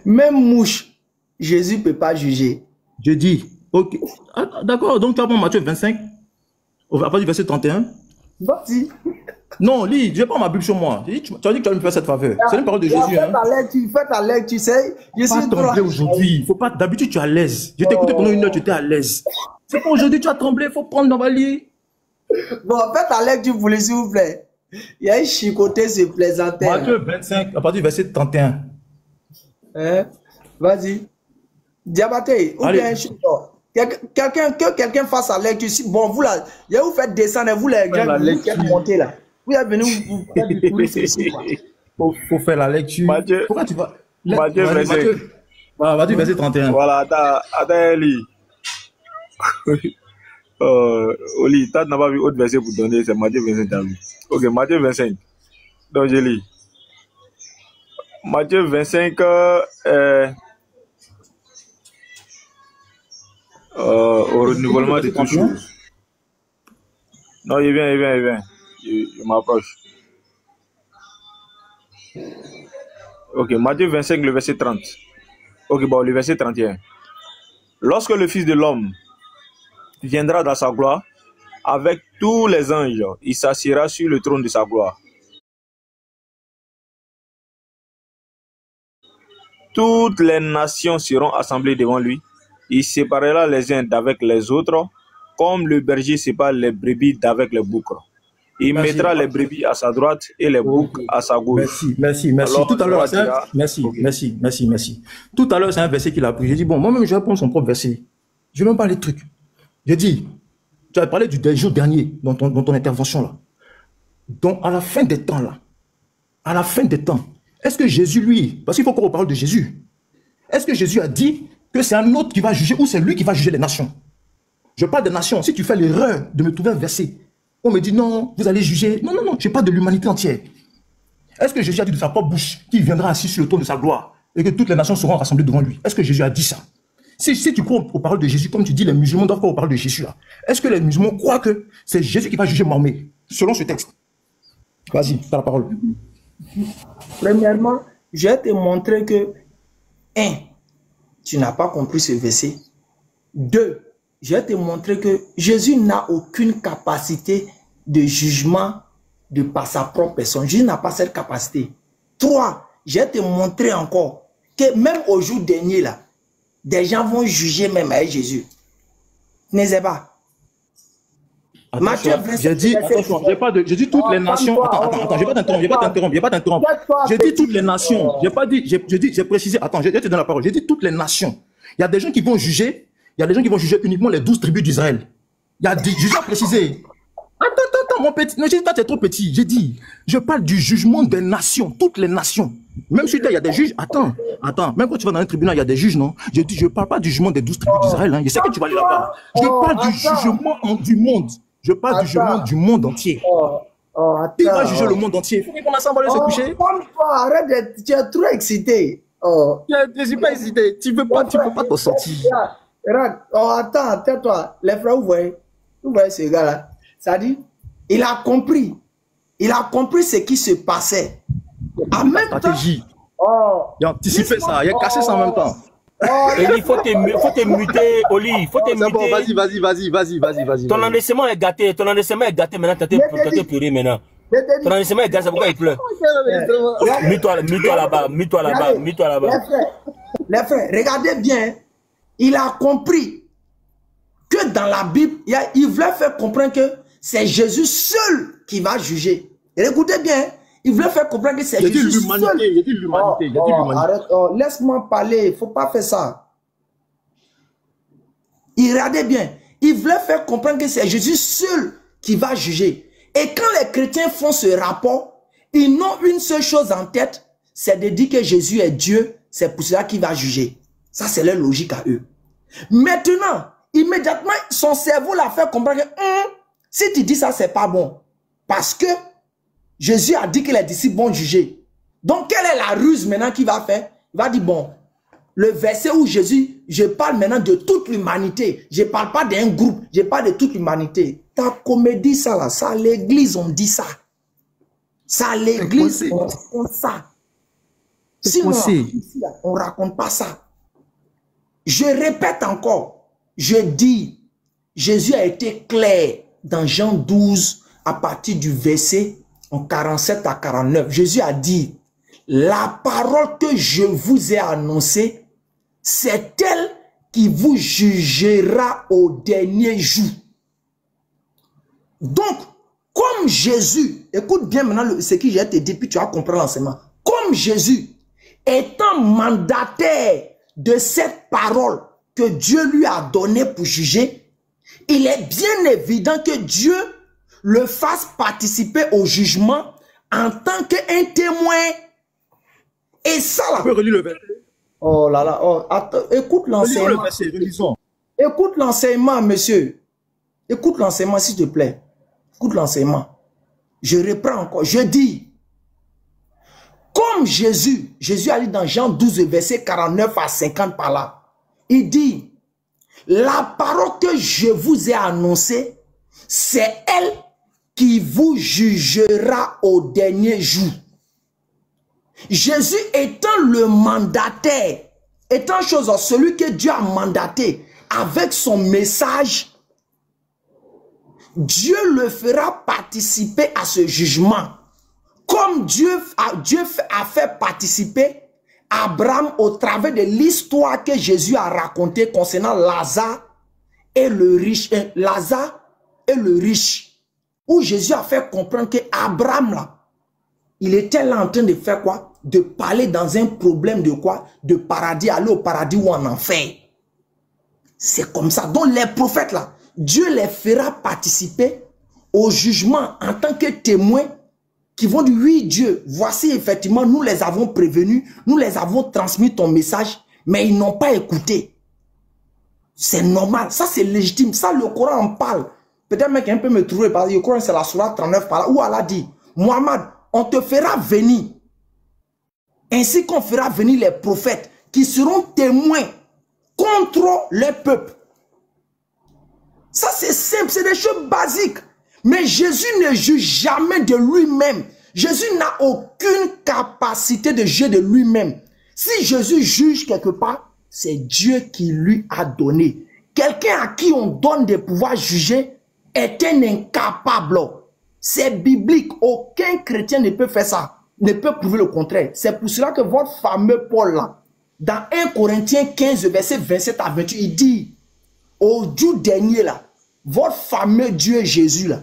Même mouche, Jésus ne peut pas juger. Je dis, ok. Ah, d'accord, donc tu vas prendre Matthieu 25, à partir du verset 31. Vas-y. Non, lis, je vais pas ma Bible sur moi. Tu as dit que tu vas me faire cette faveur. C'est une parole de Jésus. Fais ta lecture, tu sais. Je suis tremblé aujourd'hui. Faut pas. D'habitude, tu es à l'aise. Je t'ai écouté pendant 1 heure, tu étais à l'aise. C'est pas aujourd'hui, tu as tremblé, il faut prendre dans ma lit. Bon, faites ta lecture, s'il vous plaît. Il y a un chicoté, c'est plaisanter. Matthieu 25, à partir du verset 31. Vas-y. Diabaté, ou bien quelqu'un fasse la lecture. Bon, vous là, vous faites descendre, vous les gens, vous faites monter là. Vous êtes venu vous faire du tourisme ici. Faut faire la lecture. Matthieu, pourquoi tu vas Matthieu, voilà, Matthieu, verset 31. Voilà, attends, Eli. Oli, tu n'as pas vu autre verset pour donner, c'est Matthieu 25. Ok, Matthieu 25. Donc, je lis. Matthieu 25, au renouvellement de toutes choses. Non, il vient. Je m'approche. Ok, Matthieu 25, le verset 30. Ok, bon, le verset 31. Lorsque le Fils de l'homme viendra dans sa gloire, avec tous les anges, il s'assiera sur le trône de sa gloire. Toutes les nations seront assemblées devant lui. Il séparera les uns d'avec les autres, comme le berger sépare les brebis d'avec les boucs. Il mettra les brebis à sa droite et les boucs à sa gauche. Merci. Alors, tout à l'heure, merci. Tout à l'heure, c'est un verset qu'il a pris. J'ai dit, bon, moi-même, je vais prendre son propre verset. Je ne vais même pas les trucs. J'ai dit, tu as parlé des jours derniers dans ton intervention là. Donc, à la fin des temps là, est-ce que Jésus, lui, parce qu'il faut qu'on parle de Jésus, est-ce que Jésus a dit que c'est un autre qui va juger ou c'est lui qui va juger les nations? Je parle des nations. Si tu fais l'erreur de me trouver un verset, on me dit non, vous allez juger. Non, je parle de l'humanité entière. Est-ce que Jésus a dit de sa propre bouche qu'il viendra assis sur le trône de sa gloire et que toutes les nations seront rassemblées devant lui? Est-ce que Jésus a dit ça? Si tu crois aux paroles de Jésus, comme tu dis, les musulmans doivent croire aux paroles de Jésus là. Est-ce que les musulmans croient que c'est Jésus qui va juger Mahomet, selon ce texte? Vas-y, tu as la parole. Premièrement, je vais te montrer que 1. Tu n'as pas compris ce verset. 2. Je vais te montrer que Jésus n'a aucune capacité de jugement par sa propre personne. Jésus n'a pas cette capacité. 3. Je vais te montrer encore que même au jour dernier là, des gens vont juger même avec Jésus. N'est-ce pas? Matthieu 25, j'ai dit, attention, j'ai dit toutes les nations. Attends, je vais pas t'interrompre. J'ai dit toutes les nations. J'ai pas dit, j'ai précisé. Attends, je te donne la parole. J'ai dit toutes les nations. Il y a des gens qui vont juger. Il y a des gens qui vont juger uniquement les 12 tribus d'Israël. Il y a des juges à préciser. Attends, mon petit. Non, j'ai dit, toi, tu es trop petit. J'ai dit, je parle du jugement des nations, toutes les nations. Même si il y a des juges. Attends. Même quand tu vas dans un tribunal, il y a des juges, non? Je dis, je parle pas du jugement des 12 tribus d'Israël. Hein. Je sais que tu vas aller là-bas. Je parle du jugement du monde. Je parle du jugement du monde entier. Qui va juger le monde entier? Il faut qu'on assemble se coucher. Arrête, tu es trop excité. Je suis pas excité. Tu peux pas t'en sortir. Attends, toi. Les frères, vous voyez ce gars-là. Ça dit, il a compris. Il a compris ce qui se passait. En même stratégie. Il a anticipé ça. Il a cassé ça en même temps. Il faut te muter, Oli. Faut te muter. Bon, vas-y. Ton enregistrement est gâté. Maintenant, tu as pleuré maintenant. Ton enregistrement est gâté, c'est pourquoi il pleure. Mute-toi là-bas. Les frères, regardez bien. Il a compris que dans la Bible, il voulait faire comprendre que c'est Jésus seul qui va juger. Et écoutez bien, il voulait faire comprendre que c'est Jésus seul. Arrête, laisse-moi parler, il ne faut pas faire ça. Regardez bien, il voulait faire comprendre que c'est Jésus seul qui va juger. Et quand les chrétiens font ce rapport, ils n'ont une seule chose en tête, c'est de dire que Jésus est Dieu, c'est pour cela qu'il va juger. Ça, c'est leur logique à eux. Maintenant, immédiatement, son cerveau l'a fait comprendre que si tu dis ça, c'est pas bon. Parce que Jésus a dit que les disciples vont juger. Donc, quelle est la ruse maintenant qu'il va faire? Il va dire, bon, le verset où Jésus, je parle maintenant de toute l'humanité. Je ne parle pas d'un groupe, je parle de toute l'humanité. Ta comédie, ça là, ça à l'église, on dit ça. Ça à l'église, on raconte ça. Sinon, on ne raconte pas ça. Je répète encore, je dis, Jésus a été clair dans Jean 12 à partir du verset en 47 à 49. Jésus a dit, la parole que je vous ai annoncée, c'est elle qui vous jugera au dernier jour. Donc, comme Jésus, écoute bien maintenant ce que j'ai te dit, puis tu vas comprendre l'enseignement. Comme Jésus, étant mandataire de cette parole que Dieu lui a donnée pour juger, il est bien évident que Dieu le fasse participer au jugement en tant qu'un témoin. Et ça là... Tu peux relire le verset. Oh là là, oh, attends, écoute l'enseignement. Écoute l'enseignement, monsieur. Écoute l'enseignement, s'il te plaît. Écoute l'enseignement. Je reprends encore. Je dis, comme Jésus a dit dans Jean 12, verset 49 à 50 par là, il dit, la parole que je vous ai annoncée, c'est elle qui vous jugera au dernier jour. Jésus étant le mandataire, étant celui que Dieu a mandaté avec son message, Dieu le fera participer à ce jugement. Comme Dieu a fait participer Abraham au travers de l'histoire que Jésus a racontée concernant Lazare et le riche. Où Jésus a fait comprendre que Abraham là, il était là en train de faire quoi? De parler dans un problème de quoi? De paradis, aller au paradis ou en enfer. C'est comme ça. Donc les prophètes là, Dieu les fera participer au jugement en tant que témoins qui vont dire, oui Dieu, voici effectivement, nous les avons prévenus, nous les avons transmis ton message, mais ils n'ont pas écouté. C'est normal, ça c'est légitime, ça le Coran en parle. Peut-être mec un peu me trouver, parce que le Coran c'est la sourate 39 par là, où Allah dit, Mohammed, on te fera venir, ainsi qu'on fera venir les prophètes qui seront témoins contre les peuples. Ça c'est simple, c'est des choses basiques. Mais Jésus ne juge jamais de lui-même. Jésus n'a aucune capacité de juger de lui-même. Si Jésus juge quelque part, c'est Dieu qui lui a donné. Quelqu'un à qui on donne des pouvoirs juger est un incapable. C'est biblique. Aucun chrétien ne peut faire ça. Ne peut prouver le contraire. C'est pour cela que votre fameux Paul là, dans 1 Corinthiens 15, verset 27 à 28, il dit, au jour dernier là, votre fameux Dieu Jésus là,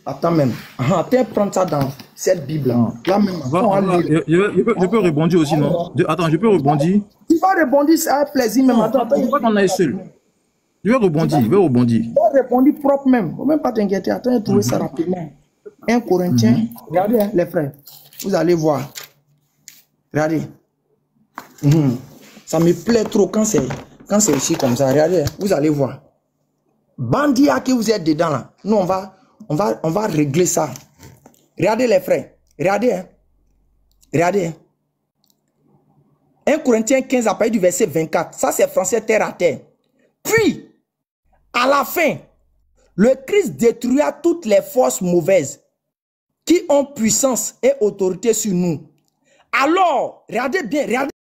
attends même, attends, prendre ça dans cette Bible là. Là même. Je peux rebondir aussi, non? Attends, je peux rebondir. Tu vas rebondir, c'est un plaisir même. Attends, pourquoi t'en as seul? Je vais rebondir, Je vais rebondir propre même. Faut même pas t'inquiéter. Attends, je vais trouver ça rapidement. 1 Corinthiens, regardez hein, les frères, vous allez voir. Regardez. Ça me plaît trop quand c'est ici comme ça. Regardez, vous allez voir. Bandia que vous êtes dedans là, nous on va régler ça. Regardez les frères, regardez, hein. Regardez. Hein. 1 Corinthiens 15 à partir du verset 24, ça c'est français terre à terre. Puis, à la fin, le Christ détruira toutes les forces mauvaises qui ont puissance et autorité sur nous. Alors, regardez bien, regardez.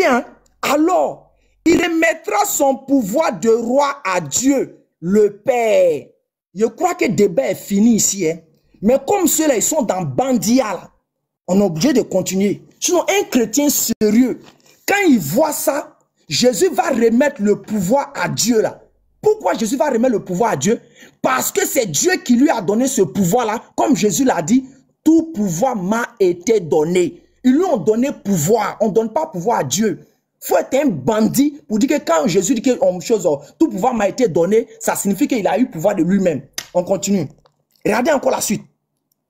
Hein? Alors, il remettra son pouvoir de roi à Dieu, le Père. Je crois que le débat est fini ici. Hein? Mais comme ceux-là, ils sont dans Bandia, là, on est obligé de continuer. Sinon, un chrétien sérieux, quand il voit ça, Jésus va remettre le pouvoir à Dieu là. Pourquoi Jésus va remettre le pouvoir à Dieu? Parce que c'est Dieu qui lui a donné ce pouvoir-là. Comme Jésus l'a dit, tout pouvoir m'a été donné. Ils lui ont donné pouvoir. On ne donne pas pouvoir à Dieu. Il faut être un bandit pour dire que quand Jésus dit que tout pouvoir m'a été donné, ça signifie qu'il a eu pouvoir de lui-même. On continue. Regardez encore la suite.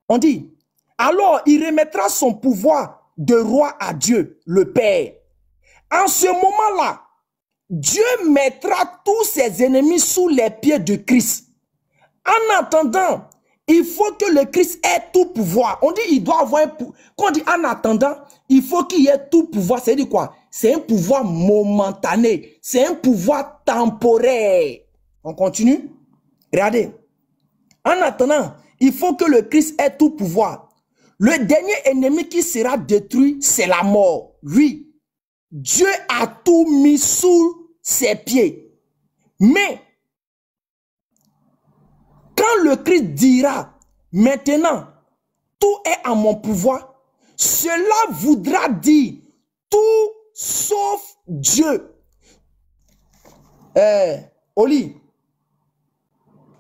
On dit, alors il remettra son pouvoir de roi à Dieu, le Père. En ce moment-là, Dieu mettra tous ses ennemis sous les pieds de Christ. En attendant, il faut que le Christ ait tout pouvoir. On dit il doit avoir un pouvoir. Quand on dit en attendant, il faut qu'il y ait tout pouvoir. C'est dire quoi? C'est un pouvoir momentané. C'est un pouvoir temporaire. On continue? Regardez. En attendant, il faut que le Christ ait tout pouvoir. Le dernier ennemi qui sera détruit, c'est la mort. Oui. Dieu a tout mis sous ses pieds. Mais, quand le Christ dira, maintenant, tout est en mon pouvoir, cela voudra dire tout sauf Dieu. Oli.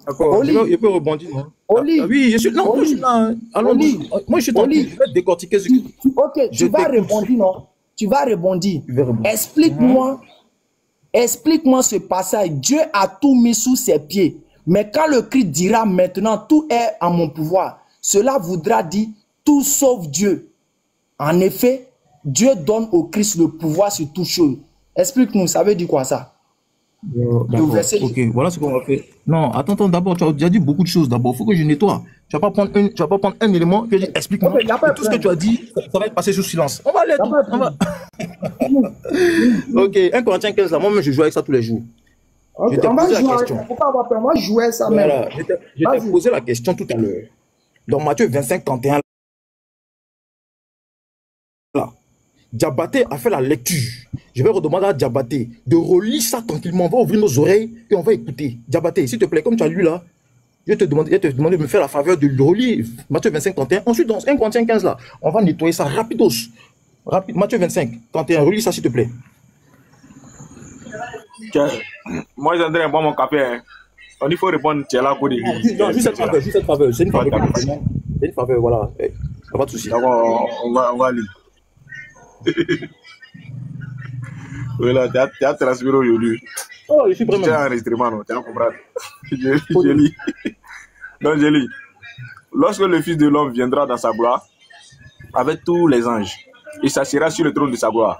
D'accord, je peux rebondir. Hein? Oli. Ah, oui, je suis là. Moi, je suis là. Allons-y. Moi, je suis tranquille. Je vais décortiquer ce que... Ok, tu vas rebondir, non? Tu vas rebondir. Explique-moi ce passage. Dieu a tout mis sous ses pieds. Mais quand le Christ dira maintenant tout est en mon pouvoir, cela voudra dire tout sauf Dieu. En effet, Dieu donne au Christ le pouvoir sur toute chose. Explique-nous, ça veut dire quoi ça? Ok, voilà ce qu'on va faire. Non, attends, d'abord, tu as déjà dit beaucoup de choses. D'abord, il faut que je nettoie. Tu vas pas prendre un élément que je dis, explique-moi. Tout ce que tu as dit, ça va être passé sous silence. On va aller. Ok, 1 Corinthiens 15, là, moi-même, je joue avec ça tous les jours. Okay, je t'ai posé la question. Faut pas avoir peur. Moi, je jouais ça voilà, même. Je t'ai posé la question tout à l'heure. Dans Matthieu 25, 31, là, Diabaté a fait la lecture. Je vais redemander à Diabaté de relire ça tranquillement. On va ouvrir nos oreilles et on va écouter. Diabaté, s'il te plaît, comme tu as lu là, je te demande de me faire la faveur de relire Matthieu 25, 31. Ensuite, dans 1 Corinthiens 15, là, on va nettoyer ça rapidos. Matthieu 25, 31, relis ça, s'il te plaît. Moi, j'aimerais boire mon café. Hein. Il faut répondre, tu es là pour dire. Non, juste cette faveur. C'est une faveur. C'est une faveur, voilà. Pas de souci. D'accord, on va lire. Voilà, tu as transpiré aujourd'hui. Oh, je suis vraiment. Tu as un enregistrement, non? Tu as compris. Je lis. Donc, je lis. Lorsque le Fils de l'homme viendra dans sa gloire, avec tous les anges, il s'assiera sur le trône de sa gloire.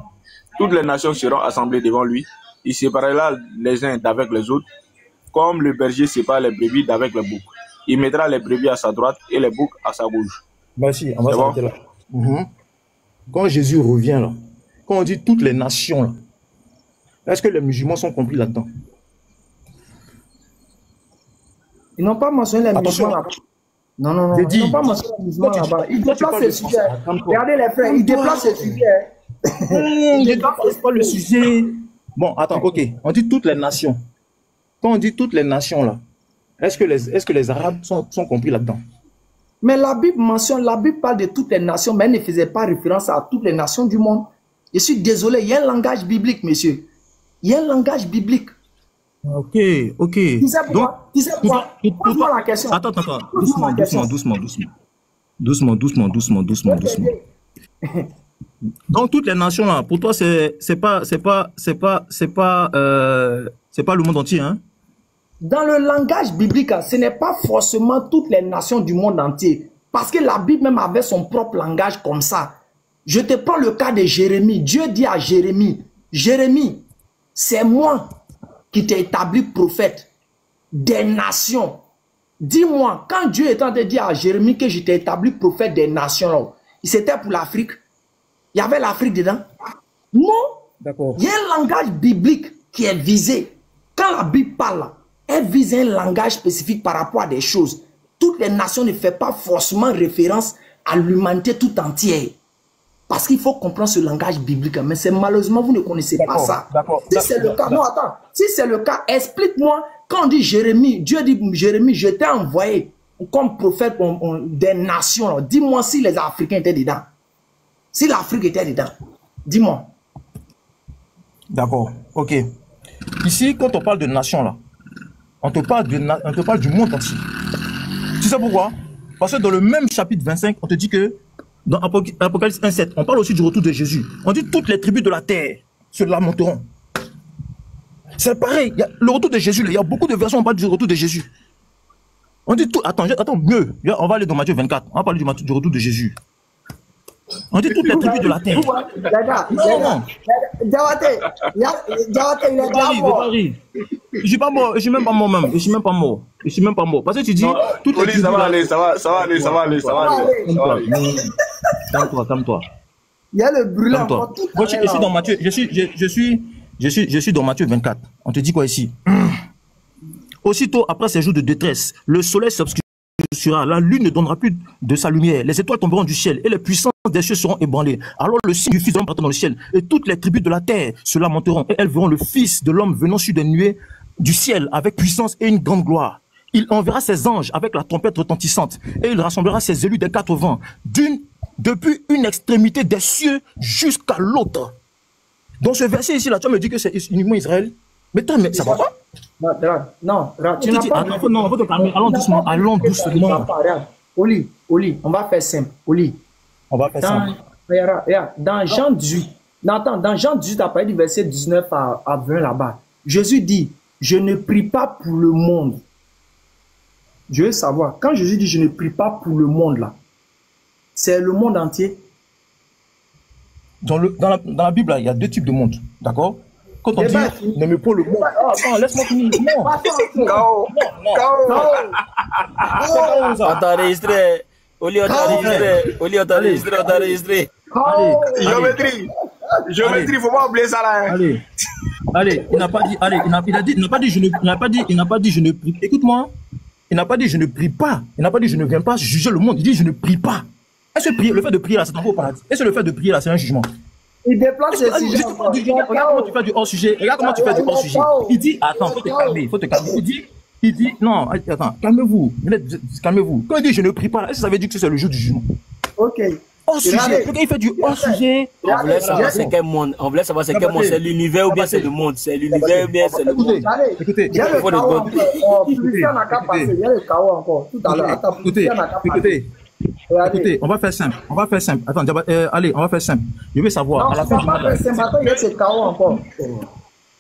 Toutes les nations seront assemblées devant lui. Il séparera les uns d'avec les autres, comme le berger sépare les brebis d'avec les boucs. Il mettra les brebis à sa droite et les boucs à sa gauche. Merci, on va s'arrêter là. Quand Jésus revient là, quand on dit toutes les nations là, est-ce que les musulmans sont compris là-dedans? Ils n'ont pas mentionné les musulmans là-bas. Non. Ils n'ont pas mentionné les musulmans là-bas. Ils déplacent le sujet. Regardez les frères, ils déplacent le sujet. Ils déplacent pas le sujet. Bon, attends, ok. On dit toutes les nations. Quand on dit toutes les nations là, est-ce que les Arabes sont compris là-dedans? Mais la Bible parle de toutes les nations, mais elle ne faisait pas référence à toutes les nations du monde. Je suis désolé, il y a un langage biblique, monsieur. Il y a un langage biblique. Ok. Tu sais pourquoi? Pose-moi la question. Attends. Doucement. Donc toutes les nations là, pour toi c'est pas le monde entier, hein? Dans le langage biblique, ce n'est pas forcément toutes les nations du monde entier. Parce que la Bible même avait son propre langage comme ça. Je te prends le cas de Jérémie. Dieu dit à Jérémie, Jérémie, c'est moi qui t'ai établi prophète des nations. Dis-moi, quand Dieu est en train de dire à Jérémie que je t'ai établi prophète des nations, c'était pour l'Afrique. Il y avait l'Afrique dedans. Non. D'accord. Il y a un langage biblique qui est visé. Quand la Bible parle, elle vise un langage spécifique par rapport à des choses. Toutes les nations ne font pas forcément référence à l'humanité tout entière. Parce qu'il faut comprendre ce langage biblique. Mais c'est malheureusement, vous ne connaissez pas ça. Si c'est le cas, non, attends. Si c'est le cas, explique-moi. Quand on dit Jérémie, Dieu dit Jérémie, je t'ai envoyé comme prophète des nations. Dis-moi si les Africains étaient dedans. Si l'Afrique était dedans. Dis-moi. D'accord. Ok. Ici, quand on parle de nation, là, on te parle du monde entier. Tu sais pourquoi? Parce que dans le même chapitre 25, on te dit que dans Apocalypse 1,7, on parle aussi du retour de Jésus. On dit toutes les tribus de la terre se lamenteront. C'est pareil, le retour de Jésus, il y a beaucoup de versions, on parle du retour de Jésus. On dit tout, attends, mieux, on va aller dans Matthieu 24, on va parler du retour de Jésus. On dit toutes les tribus de la terre. Non. Je suis pas mort, je suis même pas mort même. Je suis même pas mort. Parce que tu dis toutes les tribus. Ça va aller. Calme-toi. Il y a le brûlant. Je suis dans Matthieu. Je suis dans Matthieu 24. On te dit quoi ici? Aussitôt après ces jours de détresse, le soleil s'obscurcira, la lune ne donnera plus de sa lumière, les étoiles tomberont du ciel et les puissances des cieux seront ébranlées. Alors le signe du Fils de l'homme partira dans le ciel et toutes les tribus de la terre se lamenteront et elles verront le Fils de l'homme venant sur des nuées du ciel avec puissance et une grande gloire. Il enverra ses anges avec la trompette retentissante et il rassemblera ses élus des quatre vents depuis une extrémité des cieux jusqu'à l'autre. Dans ce verset ici, là, tu me dis que c'est uniquement Israël. Mais toi, mais ça va pas? Non, tu n'as pas... Non, faut te calmer. Allons doucement. Oli, on va faire simple. Oli. On va faire simple. Regarde, dans Jean 18, dans Jean 18, à partir du verset 19 à 20 là-bas, Jésus dit, je ne prie pas pour le monde. Je veux savoir, quand Jésus dit, je ne prie pas pour le monde là, c'est le monde entier? Dans la Bible, là, il y a deux types de monde, d'accord? Quand on dit, n'aimez pas le monde. Attends, laisse-moi finir. Non. On t'a enregistré. Oli, on t'a enregistré. Géométrie, faut pas oublier ça là. Allez, il n'a pas dit, je ne prie. Écoute-moi. Il n'a pas dit, je ne prie pas. Il n'a pas dit, je ne viens pas juger le monde. Il dit, je ne prie pas. Est-ce que le fait de prier là, c'est un faux paradis? Est-ce que le fait de prier là, c'est un jugement? Il déplace le sujet. Regarde comment tu fais du hors-sujet. Il dit, attends, faut te calmer. Il dit, non, attends, calmez-vous. Calmez-vous. Quand il dit, je ne prie pas, est-ce que ça veut dire que c'est le jour du jugement? Ok. Hors-sujet. Il fait du hors-sujet. On voulait savoir c'est quel monde. C'est l'univers ou bien c'est le monde. C'est l'univers ou bien c'est le monde. Écoutez. Il y a le chaos encore. Il y a le chaos encore. Tout à l'heure. Écoutez, on va faire simple. Attends, allez, on va faire simple. Je veux savoir, non, à la fin du monde là. Il y a ce chaos encore.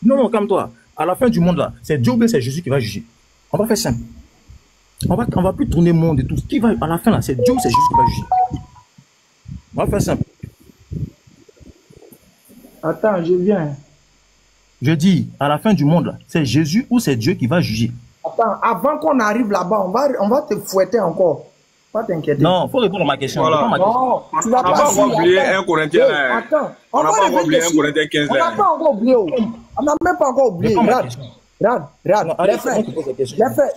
Non, calme-toi. À la fin du monde là, c'est Dieu ou bien c'est Jésus qui va juger. On va faire simple. On va plus tourner monde et tout. Qui va à la fin là, c'est Dieu ou c'est Jésus qui va juger. On va faire simple. Attends, je viens. Je dis, à la fin du monde là, c'est Jésus ou c'est Dieu qui va juger. Attends, avant qu'on arrive là-bas, on va te fouetter encore. Pas t'inquiéter. Non, il faut répondre à ma question. Voilà. Non, tu vas pas oublier 1 Corinthiens. Attends, on n'a pas oublié 1 Corinthiens 15. On n'a pas encore oublié. On n'a même pas encore oublié. Regarde.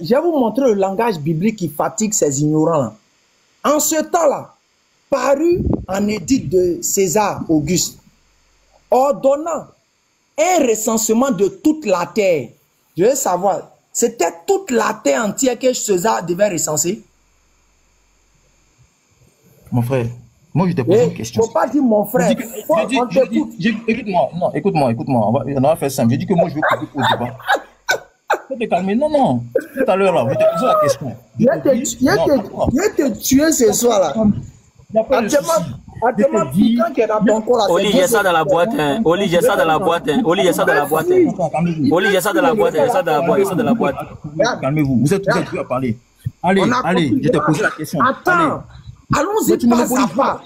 Je vais vous montrer le langage biblique qui fatigue ces ignorants là. En ce temps-là, paru en édit de César Auguste, ordonnant un recensement de toute la terre. Je veux savoir, c'était toute la terre entière que César devait recenser? Mon frère, moi je t'ai posé une question. Il ne faut pas dire mon frère. Écoute-moi. On va faire simple. J'ai dit que moi je veux couper au débat. Faut te calmer. Non. Tout à l'heure là, je t'ai posé la question. Je vais te tuer ce soir là. Actuellement, putain qui est dans ton corps là. Oli, j'ai ça dans la boîte. Oli, j'ai ça dans la boîte. Calmez-vous. Vous êtes tous à parler. Allez, je t'ai posé la question. Attends. Allons-y pas à pas.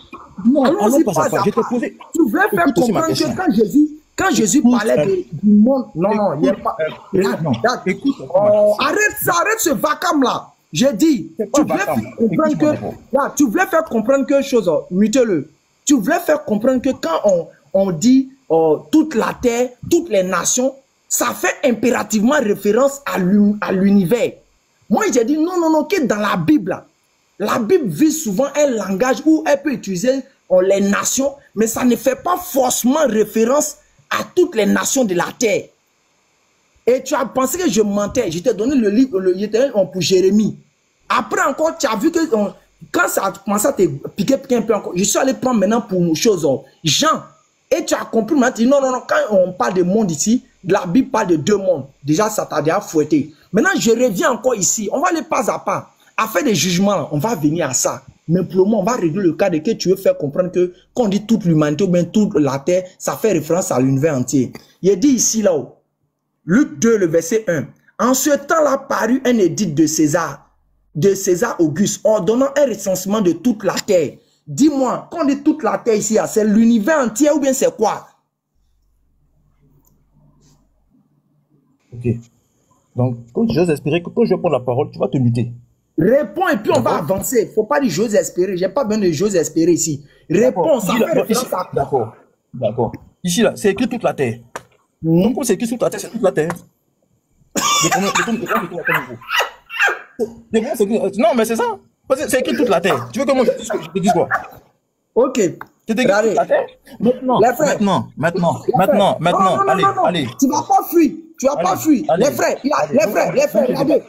Non, allons pas à pas. Je t'ai posé. Tu veux faire comprendre que quand Jésus parlait du monde, non, il n'y a pas. Arrête ce vacarme là. J'ai dit, tu voulais faire comprendre quelque chose, mutez-le. Tu voulais faire comprendre que quand on dit toute la terre, toutes les nations, ça fait impérativement référence à l'univers. Moi, j'ai dit non, que dans la Bible, la Bible vise souvent un langage où elle peut utiliser les nations, mais ça ne fait pas forcément référence à toutes les nations de la terre. Et tu as pensé que je mentais. Je t'ai donné le livre pour Jérémie. Après encore, tu as vu que quand ça a commencé à te piquer un peu encore, je suis allé prendre maintenant pour une chose, Jean. Et tu as compris maintenant, non, quand on parle de monde ici, la Bible parle de 2 mondes. Déjà, ça t'a déjà fouetté. Maintenant, je reviens encore ici. On va aller pas à pas. À faire des jugements, on va venir à ça. Mais pour le moment, on va régler le cas de que tu veux faire comprendre que quand on dit toute l'humanité ou bien toute la terre, ça fait référence à l'univers entier. Il est dit ici, là-haut, Luc 2, le verset 1. En ce temps-là parut un édit de César Auguste, ordonnant un recensement de toute la terre. Dis-moi, quand on dit toute la terre ici, c'est l'univers entier ou bien c'est quoi? Ok. Donc, quand j'ose espérer que quand je vais prendre la parole, tu vas te muter. Réponds et puis on va avancer. Il ne faut pas dire j'ose espérer. Je n'ai pas besoin de j'ose espérer ici. Réponds, ça fait référence à quoi? D'accord. Ici, là, c'est écrit toute la terre. Donc, quand c'est écrit toute la terre, c'est toute la terre. Non, mais c'est ça. C'est écrit toute la terre. Tu veux que moi je te dise quoi? Ok. Regardez. Maintenant, allez. Tu ne vas pas fuir. Tu vas pas fuir. Les frères, regardez. Regardez.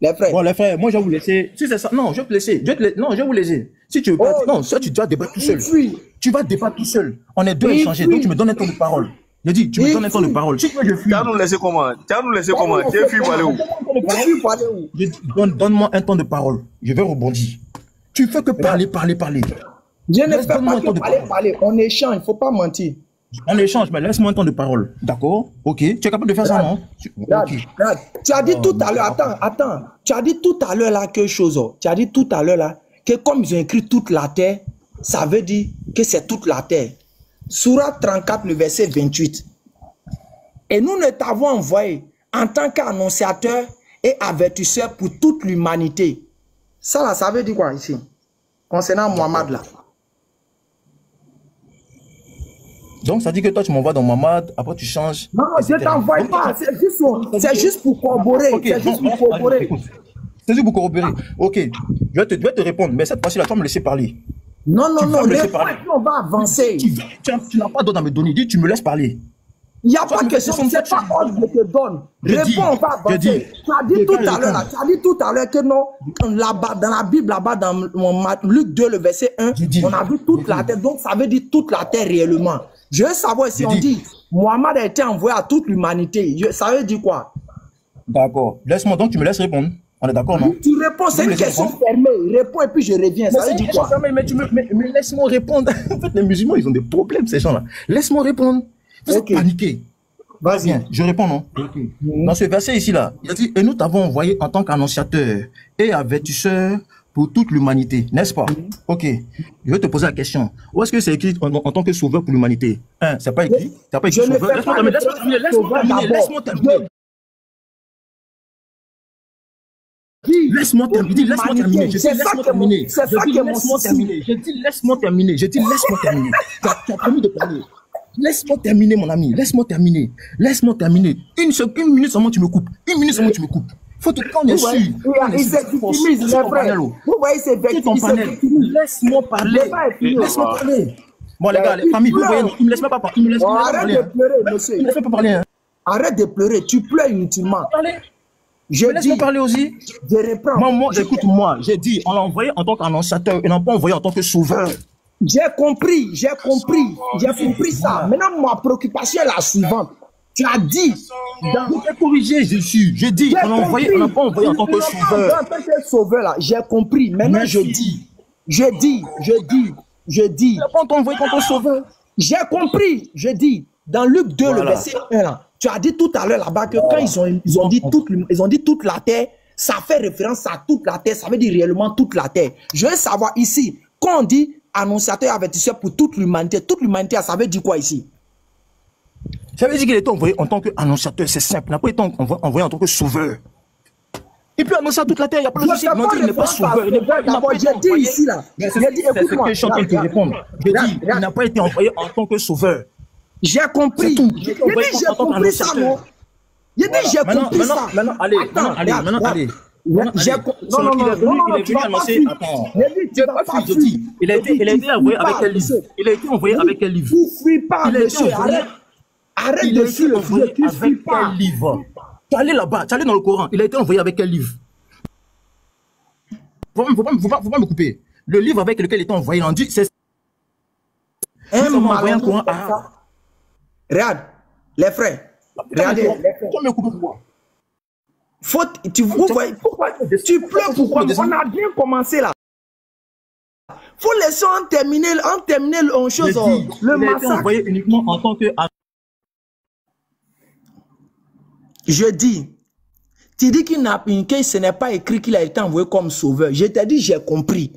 Les frères. Bon, les frères, moi je vais vous laisser. Si c'est ça, non, je vais te laisser. Non, je vais vous laisser. Si tu veux pas, non, ça tu dois débattre tout seul. Tu vas débattre tout seul. On est deux à échanger, donc tu me donnes un temps de parole. Je dis, tu me donnes un temps de parole. Si tu veux, je fuis. Tu vas nous laisser comment? Tu fuis pour aller où? Donne-moi un temps de parole. Je vais rebondir. Tu fais que parler. Je ne fais pas que parler. On échange, il ne faut pas mentir. On échange, mais laisse-moi un temps de parole. D'accord? Ok. Tu es capable de faire ça, non? Tu as dit tout à l'heure, attends. Tu as dit tout à l'heure là quelque chose. Tu as dit tout à l'heure là que comme ils ont écrit toute la terre, ça veut dire que c'est toute la terre. Sourate 34, le verset 28. Et nous ne t'avons envoyé en tant qu'annonciateur et avertisseur pour toute l'humanité. Ça là, ça veut dire quoi ici? Concernant Mohammed là. Donc ça dit que toi tu m'envoies dans Mohammed, après tu changes. Non, je ne t'envoie pas, c'est juste pour corroborer. C'est juste pour corroborer. C'est juste pour corroborer. Ok, je vais te répondre, mais cette fois-ci là, tu vas me laisser parler. Non, on va avancer. Tu n'as pas d'ordre à me donner, dis tu me laisses parler. Il n'y a pas de question, c'est pas ordre que je te donne. Réponds, on va avancer. Tu as dit tout à l'heure que non, dans la Bible, là-bas, dans Luc 2, le verset 1, on a vu toute la terre, donc ça veut dire toute la terre réellement. Je veux savoir si on dit Mohammed a été envoyé à toute l'humanité. Ça veut dire quoi? D'accord. Laisse-moi donc, tu me laisses répondre. On est d'accord, non? Tu réponds, c'est une question fermée. Réponds et puis je reviens. Ça veut dire quoi? Mais laisse-moi répondre. En fait, les musulmans, ils ont des problèmes, ces gens-là. Laisse-moi répondre. Vous êtes paniqués. Vas-y, je réponds, non? Dans ce verset ici, là, il a dit, et nous t'avons envoyé en tant qu'annonciateur et avertisseur pour toute l'humanité, n'est-ce pas? Ok. Je vais te poser la question. Où est-ce que c'est écrit en tant que sauveur pour l'humanité? C'est pas écrit. C'est pas écrit sauveur. Laisse-moi terminer. Laisse-moi terminer. Laisse-moi terminer. Je dis laisse-moi terminer. Je dis laisse-moi terminer. Tu as promis de parler. Laisse-moi terminer, mon ami. Laisse-moi terminer. Une minute seulement, tu me coupes. Faut te prendre dessus. Vous voyez, c'est Laisse-moi parler. Bon, les gars, les familles, vous voyez, ils ne me laissent pas parler. Arrête de pleurer, monsieur. Ils ne me laissent pas parler. Arrête de pleurer. Tu pleures inutilement. Laisse-moi parler aussi. Je reprends. Moi, écoute-moi. J'ai dit, on l'a envoyé en tant qu'annonciateur et non pas envoyé en tant que sauveur. J'ai compris ça. Maintenant, ma préoccupation est la suivante. Tu as dit, j'ai corrigé, j'ai dit, on n'a pas envoyé en tant que sauveur. En tant que sauveur, là, j'ai compris. Maintenant, je dis. On n'a pas envoyé en tant que sauveur. J'ai compris, je dis. Dans Luc 2, le verset 1, là, tu as dit tout à l'heure là-bas que quand ils ont dit toute la terre, ça fait référence à toute la terre, ça veut dire réellement toute la terre. Je veux savoir ici, quand on dit annonciateur et avertisseur pour toute l'humanité, ça veut dire quoi ici? Ça veut dire qu'il est envoyé en tant qu'annonciateur, c'est simple. Il n'a pas été envoyé en tant que sauveur. Et puis annoncer à toute la terre, il n'y a pas de souci. Il n'est pas sauveur. J'ai dit ici là. C'est ce que je suis en train de te répondre. J'ai dit, il n'a pas été envoyé en tant que sauveur. J'ai compris. J'ai compris ça, non? J'ai compris ça. Maintenant, allez. Non, il a été envoyé avec quel livre? Il a été envoyé avec quel livre? Tu fuis pas, monsieur. Arrête de fuir le sujet. Tu fuis pas. Quel livre? Tu es allé là-bas, tu es allé dans le Coran. Il a été envoyé avec quel livre? Faut pas me couper. Le livre avec lequel il était envoyé, on dit c'est un Coran. Regarde, les frères. Regardez. Tu me coupes pourquoi? Tu pleures pourquoi? On a bien commencé là. Faut laisser en terminer en chose. Le massacre. Envoyé uniquement en tant que. Je dis, tu dis qu'il n'a que ce n'est pas écrit qu'il a été envoyé comme sauveur. Je t'ai dit, j'ai compris.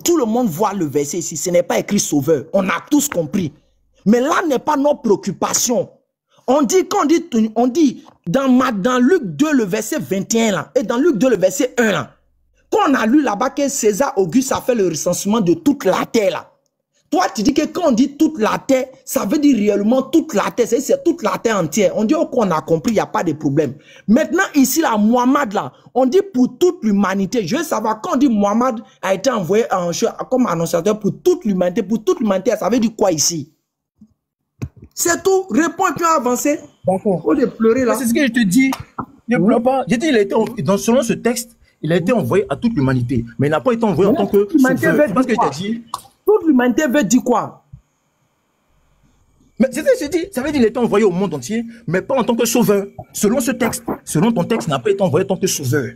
Tout le monde voit le verset ici. Ce n'est pas écrit sauveur. On a tous compris. Mais là n'est pas notre préoccupation. On dit dans Luc 2, le verset 21 là, et dans Luc 2, le verset 1 là, quand on a lu là-bas que César Auguste a fait le recensement de toute la terre là. Toi, tu dis que quand on dit toute la terre, ça veut dire réellement toute la terre. C'est toute la terre entière. On dit qu'on a compris, il n'y a pas de problème. Maintenant, ici, là, Mohammed, là, on dit pour toute l'humanité. Je veux savoir, quand on dit Mohammed a été envoyé comme annonciateur pour toute l'humanité, ça veut dire quoi ici? C'est tout. Réponds et puis avancer. D'accord. Faut de pleurer là. C'est ce que je te dis. Ne pleure pas. J'ai dit, selon ce texte, il a été envoyé à toute l'humanité. Mais il n'a pas été envoyé en tant que sauveur. C'est parce que je t'ai dit. Toute l'humanité veut dire quoi? Mais c'est ce que je dis. Ça veut dire qu'il a été envoyé au monde entier, mais pas en tant que sauveur. Selon ce texte, selon ton texte, il n'a pas été envoyé en tant que sauveur.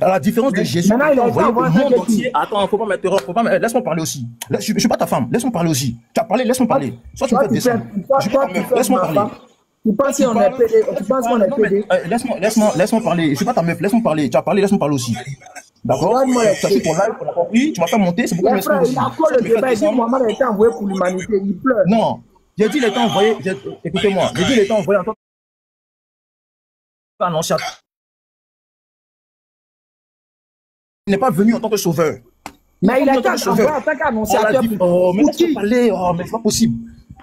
À la différence de Jésus, il a été envoyé au monde entier. Attends, faut pas m'interrompre. Laisse-moi parler aussi. Je suis pas ta femme. Laisse-moi parler aussi. Tu as parlé, laisse-moi parler. Soit tu me fais descendre. Laisse-moi parler. Tu penses qu'on est pédé? Tu penses qu'on est pédé? Laisse-moi parler. Je suis pas ta meuf. Laisse-moi parler. Tu as parlé, laisse-moi parler aussi. D'accord? Tu as fait ton live, on a compris. Tu m'as fait monter. C'est pourquoi je m'excuse. Il a quoi le débat? Il dit Mohamed a été envoyé pour l'humanité. Il pleure. Non. J'ai dit il a été envoyé. Écoutez-moi. J'ai dit il a été envoyé en tant qu'annonciateur. Il n'est pas venu en tant que sauveur. Mais il a été envoyé en tant qu'annonciateur. Oh, mais laisse-moi parler. Oh, mais c'est pas possible.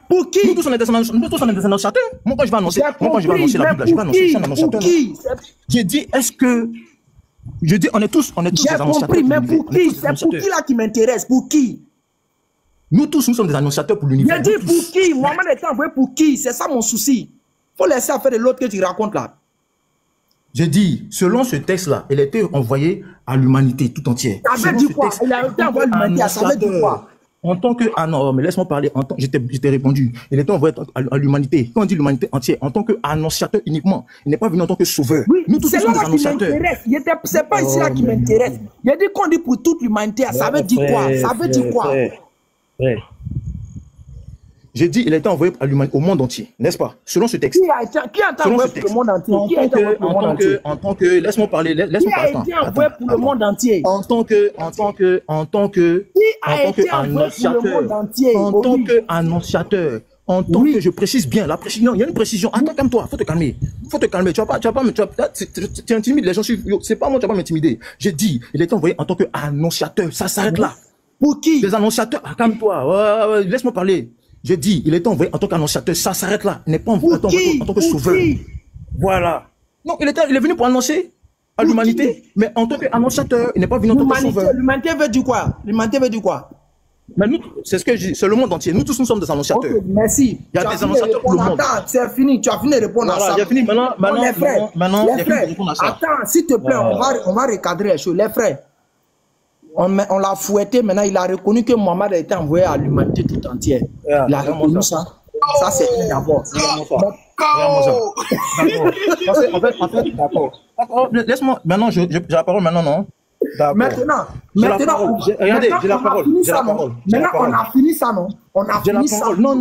Pour qui? Nous tous on est des annonciateurs. Moi quand je vais annoncer, la Bible, je vais annoncer, je suis un annonciateur. J'ai dit, est-ce que... Je dis, on est tous des annonciateurs. J'ai compris, mais pour qui? C'est pour qui là qui m'intéresse? Pour qui? Nous tous, nous sommes des annonciateurs pour l'univers. J'ai dit pour qui? Mohamed est envoyé pour qui? C'est ça mon souci. Faut laisser affaire de l'autre que tu racontes là. J'ai dit, selon ce texte-là, il a été envoyé à l'humanité tout entière. Ça veut dire quoi? Il a été envoyé à l'humanité, ça veut dire quoi? En tant que... Ah non, mais laisse-moi parler. Je t'ai répondu. Il était envoyé à l'humanité. Quand on dit l'humanité entière, en tant qu'annonciateur uniquement. Il n'est pas venu en tant que sauveur. Oui, nous tous sommes des annonciateurs. C'est pas ici là qui m'intéresse. Il a dit qu'on dit pour toute l'humanité. Ça veut dire quoi? Ça veut dire quoi? J'ai dit, il a été envoyé au monde entier, n'est-ce pas? Selon ce texte. Qui a été envoyé pour le monde entier? En tant que, laisse-moi parler, laisse-moi parler. Qui a été envoyé pour le monde entier? En tant que annonciateur, en tant que, je précise bien, la précision, il y a une précision. Attends, calme-toi, faut te calmer. Tu intimides les gens, c'est pas moi, tu vas pas m'intimider. J'ai dit, il a été envoyé en tant qu'annonciateur, ça s'arrête là. Pour qui? Les annonciateurs, calme-toi, laisse-moi parler. J'ai dit, il est envoyé en tant qu'annonciateur, ça s'arrête là. Il n'est pas envoyé en tant que sauveur. Voilà. Non, il est venu pour annoncer à l'humanité, mais en tant qu'annonciateur, il n'est pas venu en tant que sauveur. L'humanité veut dire quoi? L'humanité veut dire quoi? Mais nous, c'est ce que je dis, c'est le monde entier. Nous tous, nous sommes des annonciateurs. Okay, merci. Il y a des annonciateurs pour le monde. Attends, c'est fini. Tu as fini de répondre à ça. J'ai fini. Maintenant, les frères, attends, s'il te plaît, on va recadrer les choses. Les frères, on l'a fouetté, maintenant il a reconnu que Mohamed a été envoyé à l'humanité tout entière. Il a reconnu ça. Ça, c'est un d'abord. D'accord. Laisse-moi, maintenant, j'ai la parole maintenant, non? Maintenant, regardez, j'ai la parole. Maintenant, on a fini ça, non? On a fini ça. Non,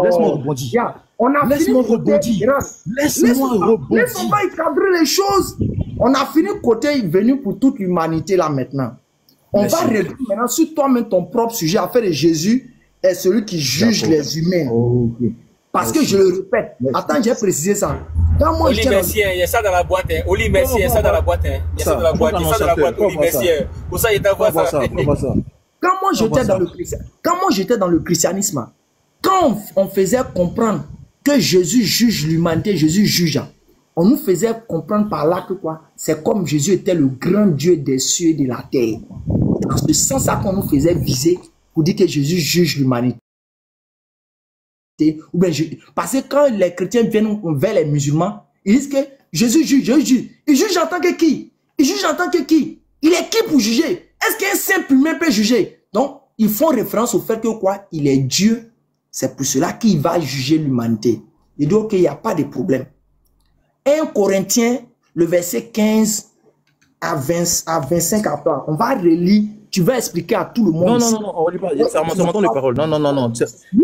laisse-moi rebondir. Laisse-moi rebondir. Laisse-moi encadrer les choses. On a fini côté venu pour toute l'humanité là maintenant. On va revenir maintenant sur toi-même ton propre sujet, affaire de Jésus est celui qui juge les humains. Parce que je le répète, attends, j'ai précisé ça. Quand moi j'étais il y a ça dans la boîte. Oli Messi, il y a ça dans la boîte. Il y a ça dans la boîte. Il y a ça dans la boîte. Oli Messi. Pour ça, il t'a vu ça. Quand moi j'étais dans le christianisme, quand on faisait comprendre que Jésus juge l'humanité, Jésus juge, on nous faisait comprendre par là que quoi, c'est comme Jésus était le grand Dieu des cieux et de la terre. Dans ce sens-là qu'on nous faisait viser pour dire que Jésus juge l'humanité. Ou bien, parce que quand les chrétiens viennent vers les musulmans, ils disent que Jésus juge, Jésus juge. Il juge en tant que qui? Il juge en tant que qui? Il est qui pour juger? Est-ce qu'un simple humain peut juger? Donc, ils font référence au fait que quoi? Il est Dieu. C'est pour cela qu'il va juger l'humanité. Il dit, ok, il n'y a pas de problème. 1 Corinthiens, le verset 15 à 25 après, on va relire. Tu vas expliquer à tout le monde. Non, on ne lit pas. C'est mon temps de parole. Non.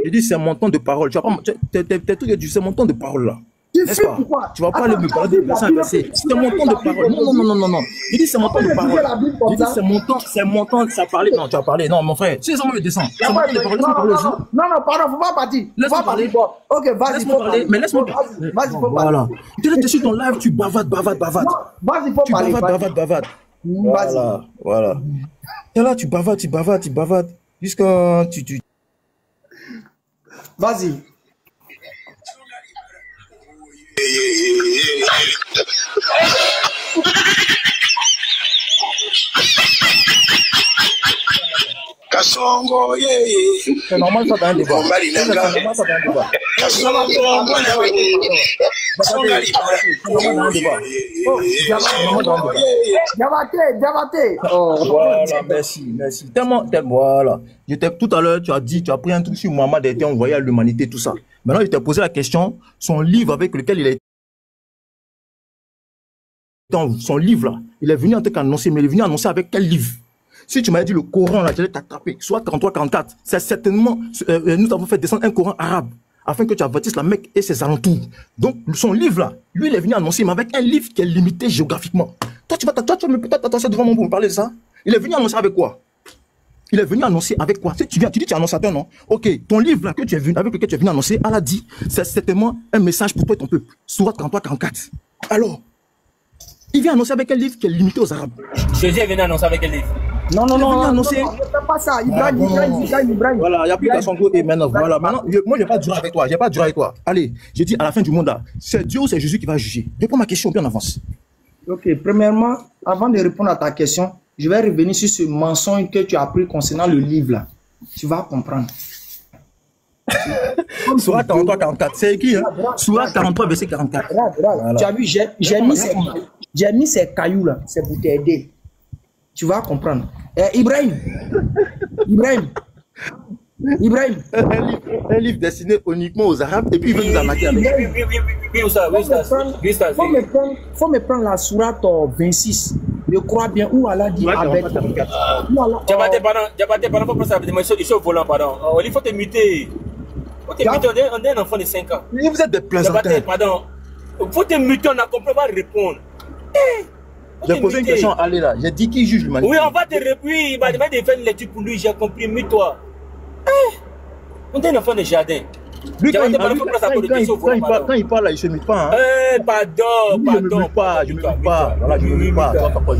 Je dis, c'est mon temps de parole. Tu vas pas. C'est mon temps de parole là. N'est-ce pas? Tu vas pas aller me parler de verset à verset. C'est mon temps de parole. Non. Je dis, c'est mon temps de parole. Je dis, c'est mon temps. Ça parler. Non, tu vas parler. Non, mon frère. Si ça me descend. C'est mon temps de parole. Laisse-moi parler aussi. Non, pardon, faut pas partir. Laisse-moi parler. Ok, vas-y. Laisse-moi parler. Mais laisse-moi parler. Vas-y, faut parler. Voilà. Tu es sur ton live, tu bavades. Vas-y, faut parler. Tu bavades. Voilà. Et là, tu bavades. Jusqu'à tu. Vas-y. Kasongo c'est normal ça dans un débat. Voilà, merci. Tellement, voilà. Tout à l'heure, tu as pris un truc sur Mohamed a été envoyé à l'humanité, tout ça. Maintenant, je t'ai posé la question, son livre avec lequel il a été. Son livre là, il est venu en tant qu'annoncer, mais il est venu annoncer avec quel livre? Si tu m'avais dit le Coran là, j'allais t'attraper, soit 33, 44, c'est certainement, nous avons fait descendre un Coran arabe, afin que tu avertisses la Mecque et ses alentours. Donc, son livre là, lui il est venu annoncer, mais avec un livre qui est limité géographiquement. Toi, tu vas t'attasser devant moi pour me parler de ça? Il est venu annoncer avec quoi? Il est venu annoncer avec quoi? Si tu dis tu es annonçateur, non? Ok, ton livre là que tu es venu, avec lequel tu es venu annoncer, Allah dit, c'est certainement un message pour toi et ton peuple. Soit 33, 44. Alors, il vient annoncer avec un livre qui est limité aux Arabes. Jésus est venu annoncer avec un livre. Non, ne fais pas ça. Ibrahim. Voilà, il n'y a plus qu'à son côté maintenant. Voilà, maintenant, moi, je n'ai pas duré avec toi. Allez, j'ai dit à la fin du monde là, c'est Dieu ou c'est Jésus qui va juger? Réponds ma question, bien en avance. Ok, premièrement, avant de répondre à ta question, je vais revenir sur ce mensonge que tu as appris concernant le livre là. Tu vas comprendre. Soit 43, 44, c'est écrit, hein? Soit 43, verset 44. Voilà. Tu as vu, j'ai mis ces cailloux là, c'est pour t'aider. Tu vas comprendre. Ibrahim. Un livre destiné uniquement aux Arabes et puis il veut nous arnaquer avec. Faut me prendre la sourate 26. Je crois bien où Allah dit avec. Diabaté, pardon, faut prendre ça. Ils sont volants, pardon. Il faut te muter. On est un enfant de 5 ans. Vous êtes des plaisantins. Pardon. Faut te muter, on a compris, on va répondre. J'ai posé une question, allez là. J'ai dit qui juge l'humanité. Oui, on va te répondre. Oui, il va te faire une lecture pour lui. J'ai compris, mute-toi. On est un enfant de jardin. Lui, quand il parle là, il se mute pas. Hein. Pardon. Je me mute pas. Voilà, je me mute pas.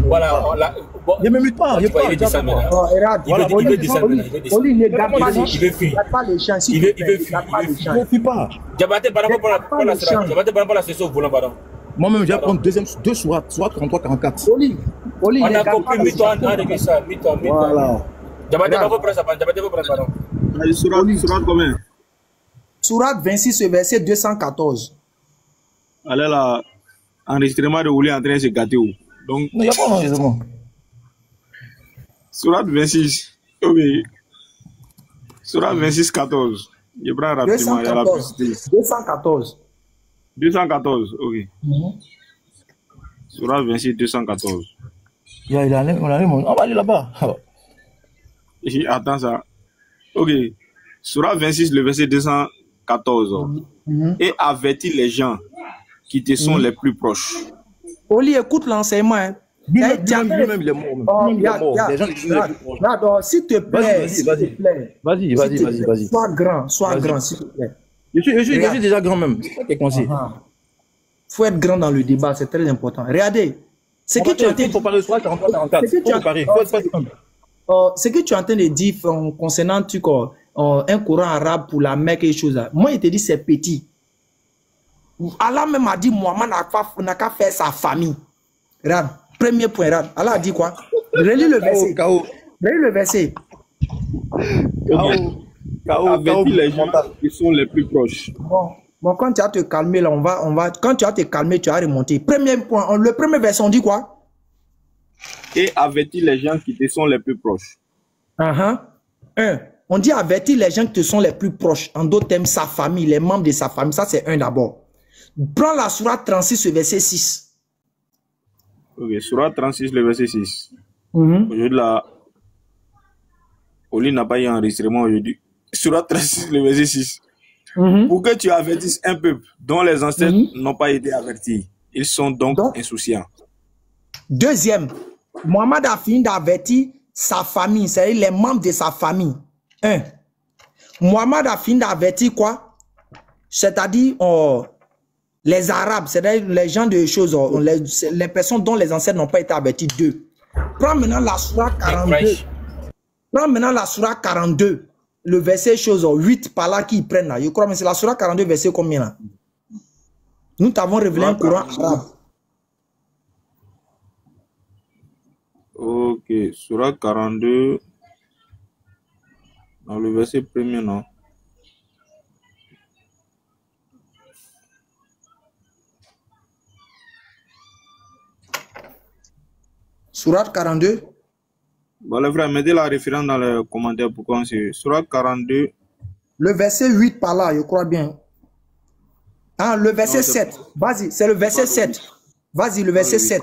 Voilà. Je me mute pas. Il veut descendre maintenant. Il veut descendre. Il veut fuir pas. Diabaté, pardon, pour la session volant, pardon. Moi-même, je vais prendre deux sourates, soit 33, 44. On a compris, mute-toi, mute-toi. Voilà. Diabaté, pas prendre ça, pardon. Sourate combien? Sourate 26, verset 214. Allez là, enregistrement de Ouli en train de se gâter où? Donc, il n'y a pas d'enregistrement. Sourate 26. Ok. Sourate 26, 14. Je prends rapidement. 214. 214, ok. Sourate 26, 214. On va aller là-bas. Attends ça. Ok. Sourate 26, le verset 214. Et avertis les gens qui te sont les plus proches. Oli, écoute l'enseignement. Hein. Lui-même, il est mort. Les gens qui sont les plus proches. S'il te plaît. Vas-y. Sois grand, s'il te plaît. Je suis déjà grand même. C'est ça qui est conseillé. Faut être grand dans le débat, c'est très important. Regardez. Ce que tu es en train de dire concernant un Coran arabe pour la Mecque et choses là. Moi, je te dis c'est petit. Allah même a dit Mohammed n'a qu'à faire sa famille. Regarde, premier point, regarde. Allah a dit quoi? Relis le verset. Relis le verset. Avertis les gens qui sont les plus proches. Bon, quand tu vas te calmer, là, quand tu vas te calmer, tu vas remonter. Premier point, le premier verset, on dit quoi? Et avertis les gens qui te sont les plus proches. On dit avertir les gens qui te sont les plus proches. En d'autres termes, sa famille, les membres de sa famille. Ça, c'est un d'abord. Prends la sourate 36, le verset 6. Ok, sourate 36, le verset 6. Aujourd'hui, là, Oli n'a pas eu enregistrement aujourd'hui. Sourate 36, le verset 6. Pour que tu avertisses un peuple dont les ancêtres n'ont pas été avertis. Ils sont donc insouciants. Deuxième, Mohammed a fini d'avertir sa famille, c'est-à-dire les membres de sa famille. Mohammed a fini d'avertir quoi? C'est-à-dire les Arabes, c'est-à-dire les gens de choses, les personnes dont les ancêtres n'ont pas été avertis. 2. Prends maintenant la sourate 42. Prends maintenant la sourate 42. Le verset chose 8 par là qu'ils prennent là. Je crois que c'est la sourate 42 verset combien là? Nous t'avons révélé un Coran arabe. Ok, sourate 42. Dans le verset premier, non? Sourate 42. Bon, les frères, mettez la référence dans les commentaires pour qu'on se... Sourate 42. Le verset 8 par là, je crois bien. Ah, le verset 7. Vas-y, c'est le verset 7. Vas-y, le verset 7.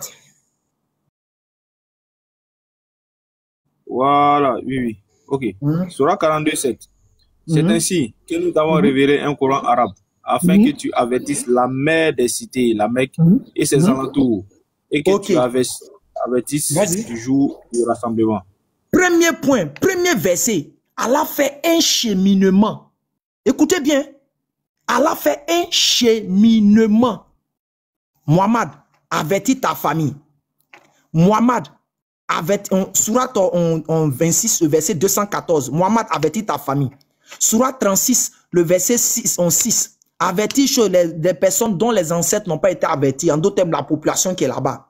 Voilà, oui. Ok. Sourate 42, 7. C'est ainsi que nous t'avons révélé un Coran arabe, afin que tu avertisses la mère des cités, la Mecque et ses alentours, et que tu avertisses du jour du rassemblement. Premier point, premier verset. Allah fait un cheminement. Écoutez bien. Allah fait un cheminement. Mohammed, avertis ta famille. Mohammed, sourate 26, le verset 214. Mohammed, avertis ta famille. Sourate 36, le verset 6. Avertis les personnes dont les ancêtres n'ont pas été avertis. En d'autres termes, la population qui est là-bas.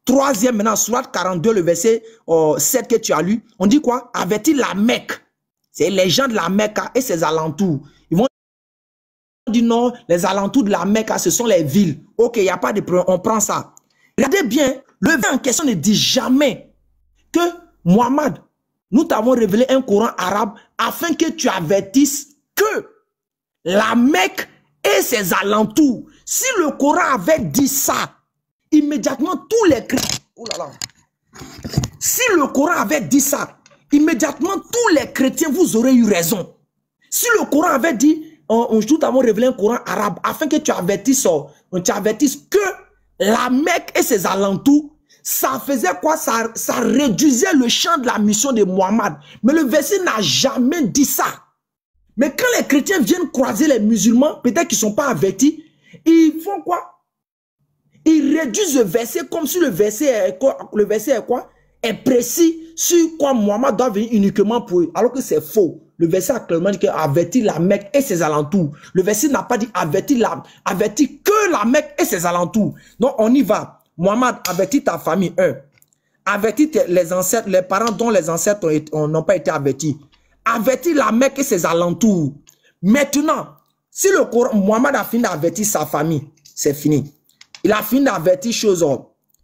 Troisième, maintenant, sourate 42, le verset 7 que tu as lu. On dit quoi? Avertis la Mecque. C'est les gens de la Mecque et ses alentours. Ils vont dire non, les alentours de la Mecque, ce sont les villes. Ok, il n'y a pas de problème, on prend ça. Regardez bien, le verset en question ne dit jamais que Mohammed, nous t'avons révélé un Coran arabe afin que tu avertisses que la Mecque et ses alentours. Si le Coran avait dit ça, immédiatement tous les chrétiens, si le Coran avait dit ça, immédiatement tous les chrétiens, vous aurez eu raison. Si le Coran avait dit, nous t'avons révélé un Coran arabe afin que tu avertisses que la Mecque et ses alentours, ça faisait quoi? Ça réduisait le champ de la mission de Mohammed. Mais le verset n'a jamais dit ça. Mais quand les chrétiens viennent croiser les musulmans, peut-être qu'ils ne sont pas avertis, ils font quoi? Ils réduisent le verset comme si le verset est quoi? Est précis sur quoi Mohammed doit venir uniquement pour eux. Alors que c'est faux. Le verset a clairement dit avertit la Mecque et ses alentours. Le verset n'a pas dit avertit que la Mecque et ses alentours. Donc on y va. Mohammed, avertis ta famille, avertis les ancêtres, les parents dont les ancêtres n'ont pas été avertis. Avertis la Mecque et ses alentours. Maintenant, si le Coran, Mohammed a fini d'avertir sa famille, c'est fini. Il a fini d'avertir choses,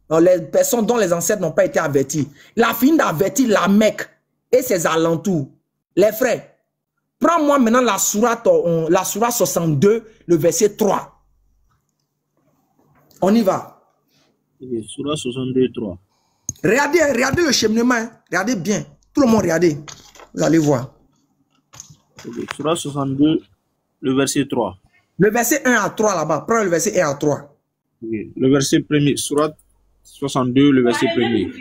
les personnes dont les ancêtres n'ont pas été avertis. Il a fini d'avertir la Mecque et ses alentours. Les frères, prends-moi maintenant la sourate 62, le verset 3. On y va. Sourate 62, 3. Regardez le cheminement. Hein. Regardez bien. Tout le monde regardez. Vous allez voir. Sourate 62, le verset 3. Le verset 1 à 3 là-bas. Prends le verset 1 à 3. Le verset premier. Sourate 62, le verset premier.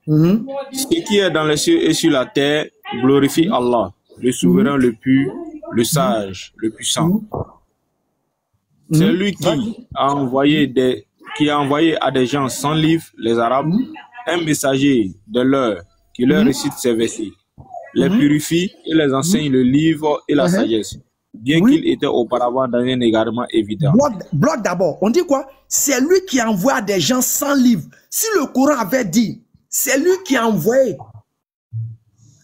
Ce qui est dans les cieux et sur la terre glorifie Allah, le souverain, le pur, le sage, le puissant. C'est lui qui a envoyé à des gens sans livre, les Arabes, un messager de leur qui leur récite ces versets, les purifie et les enseigne le livre et la sagesse. bien qu'il était auparavant dans un égarement évident. Bloc d'abord. On dit quoi? C'est lui qui envoie des gens sans livre. Si le Coran avait dit, c'est lui qui a envoyé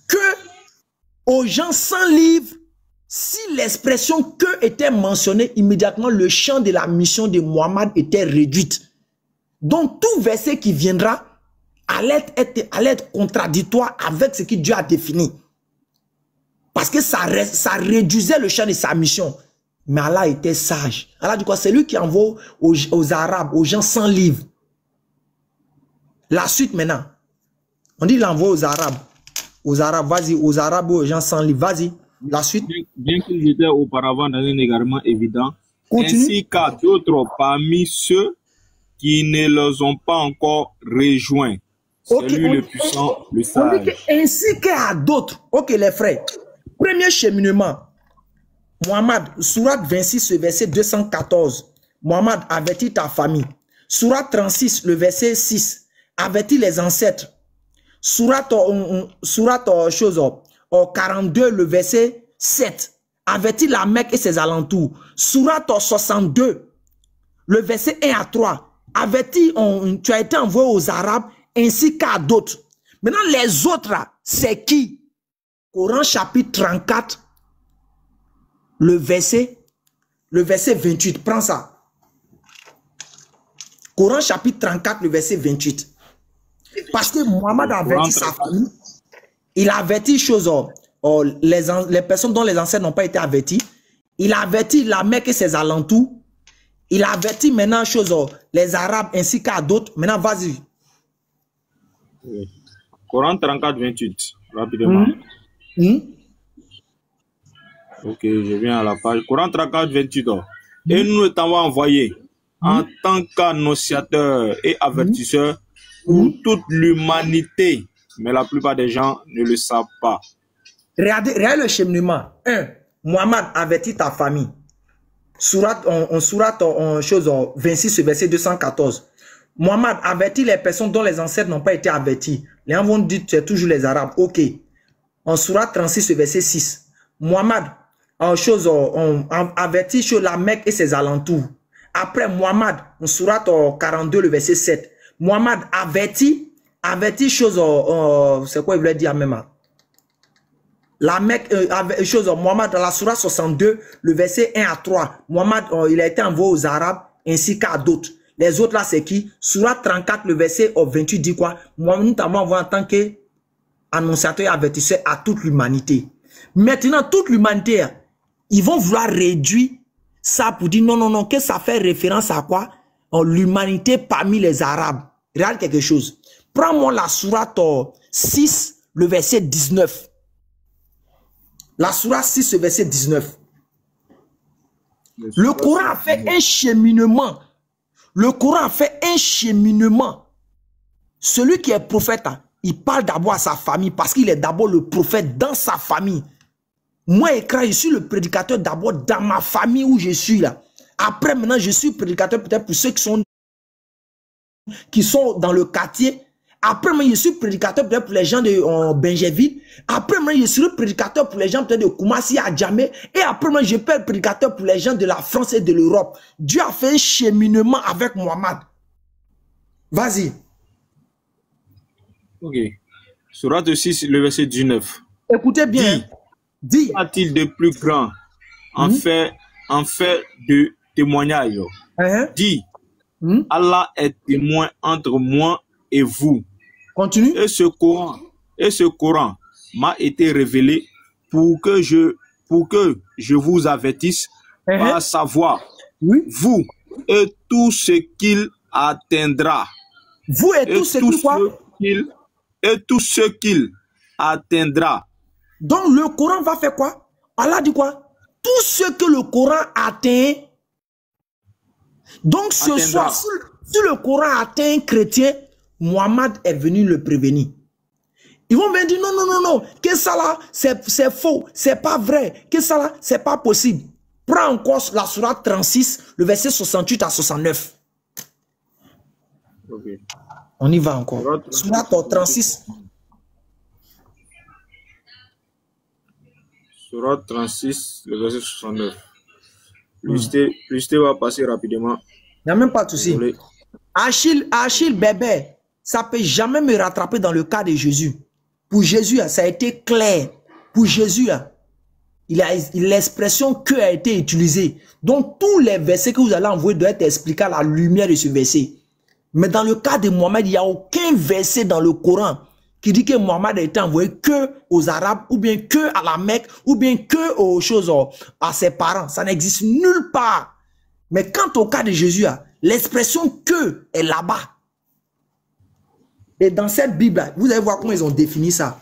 que aux gens sans livre, si l'expression que était mentionnée, immédiatement le champ de la mission de Mohammed était réduite. Donc tout verset qui viendra allait être contradictoire avec ce que Dieu a défini. Parce que ça réduisait le champ de sa mission. Mais Allah était sage. Allah dit quoi? C'est lui qui envoie aux Arabes, aux gens sans livre. La suite maintenant. On dit qu'il envoie aux Arabes. Aux Arabes, vas-y, aux Arabes, aux gens sans livre. Vas-y, la suite. Bien qu'ils étaient auparavant dans un égarement évident, continue. Ainsi qu'à d'autres parmi ceux qui ne les ont pas encore rejoints. C'est lui le puissant, le sage. On dit ainsi qu'à d'autres. Ok, les frères. Premier cheminement. Mohammed, Sourate 26, le verset 214. Mohammed, avertit ta famille. Sourate 36, le verset 6. Avertit les ancêtres. Sourate 42, le verset 7. Avertit la Mecque et ses alentours. Sourate 62, le verset 1 à 3. Avertit, tu as été envoyé aux Arabes ainsi qu'à d'autres. Maintenant, les autres, c'est qui? Coran chapitre 34, le verset 28. Prends ça. Coran chapitre 34, le verset 28. Parce que Mohammed a averti sa famille. Il a averti les personnes dont les ancêtres n'ont pas été avertis. Il a averti la Mecque et ses alentours. Il a averti maintenant les Arabes ainsi qu'à d'autres. Maintenant, vas-y. Coran 34, 28. Rapidement. Ok, je viens à la page. Coran 34, 28. Et nous t'avons envoyé en tant qu'annonciateur et avertisseur pour toute l'humanité. Mais la plupart des gens ne le savent pas. Regardez le cheminement. 1. Mohammed avertit ta famille. Sourate 26, verset 214. Mohammed avertit les personnes dont les ancêtres n'ont pas été avertis. Les gens vont dire c'est toujours les Arabes. Ok. En Sourate 36, verset 6. Mohammed avertit sur la Mecque et ses alentours. Après Mohammed, en Sourate 42, le verset 7. Mohammed avertit c'est quoi il voulait dire même? La Mecque, Mohammed dans la Sourate 62, le verset 1 à 3. Mohammed, il a été envoyé aux Arabes ainsi qu'à d'autres. Les autres là, c'est qui? Sourate 34, le verset 28 dit quoi? Mohammed nous t'avons envoyé en tant qu'annonciateur et avertisseur à toute l'humanité. Maintenant, toute l'humanité, ils vont vouloir réduire ça pour dire non, que ça fait référence à quoi? L'humanité parmi les Arabes. Regarde quelque chose. Prends-moi la Sourate 6, le verset 19. La Sourate 6, le verset 19. Le Coran a fait un cheminement. Le Coran a fait un cheminement. Celui qui est prophète, il parle d'abord à sa famille parce qu'il est d'abord le prophète dans sa famille. Moi, Ekra, je suis le prédicateur d'abord dans ma famille où je suis là. Après, maintenant, je suis prédicateur peut-être pour ceux qui sont dans le quartier. Après, moi, je suis prédicateur peut-être pour les gens de Benjeville. Après, moi, je suis prédicateur pour les gens peut-être de Koumassi à Djamé. Et après, moi, je peux être prédicateur pour les gens de la France et de l'Europe. Dieu a fait un cheminement avec Mohammed. Vas-y. Ok. Sourate 6, le verset 19. Écoutez bien. Dis. Qu'a-t-il de plus grand en fait de témoignage? Dis. Allah est témoin entre moi et vous. Continue. Et ce Coran m'a été révélé pour que je vous avertisse par savoir, vous et tout ce qu'il atteindra. Vous et tout ce qu'il atteindra. Donc le Coran va faire quoi? Allah dit quoi? Tout ce que le Coran atteint. Donc ce soir, si le Coran atteint un chrétien, Mohammed est venu le prévenir. Ils vont me dire non, que ça là, c'est faux, c'est pas vrai, que ça là, c'est pas possible. Prends encore la Sourate 36, le verset 68 à 69. Okay. On y va encore. Sourate 36. Surat 36, le verset 69. L'UST va passer rapidement. Il n'y a même pas de souci. Achille bébé, ça ne peut jamais me rattraper dans le cas de Jésus. Pour Jésus, ça a été clair. Pour Jésus, l'expression que a été utilisée. Donc, tous les versets que vous allez envoyer doivent être expliqués à la lumière de ce verset. Mais dans le cas de Mohamed, il n'y a aucun verset dans le Coran qui dit que Mohamed a été envoyé que aux Arabes, ou bien que à la Mecque, ou bien que aux choses, à ses parents. Ça n'existe nulle part. Mais quant au cas de Jésus, l'expression que est là-bas. Et dans cette Bible, vous allez voir comment ils ont défini ça.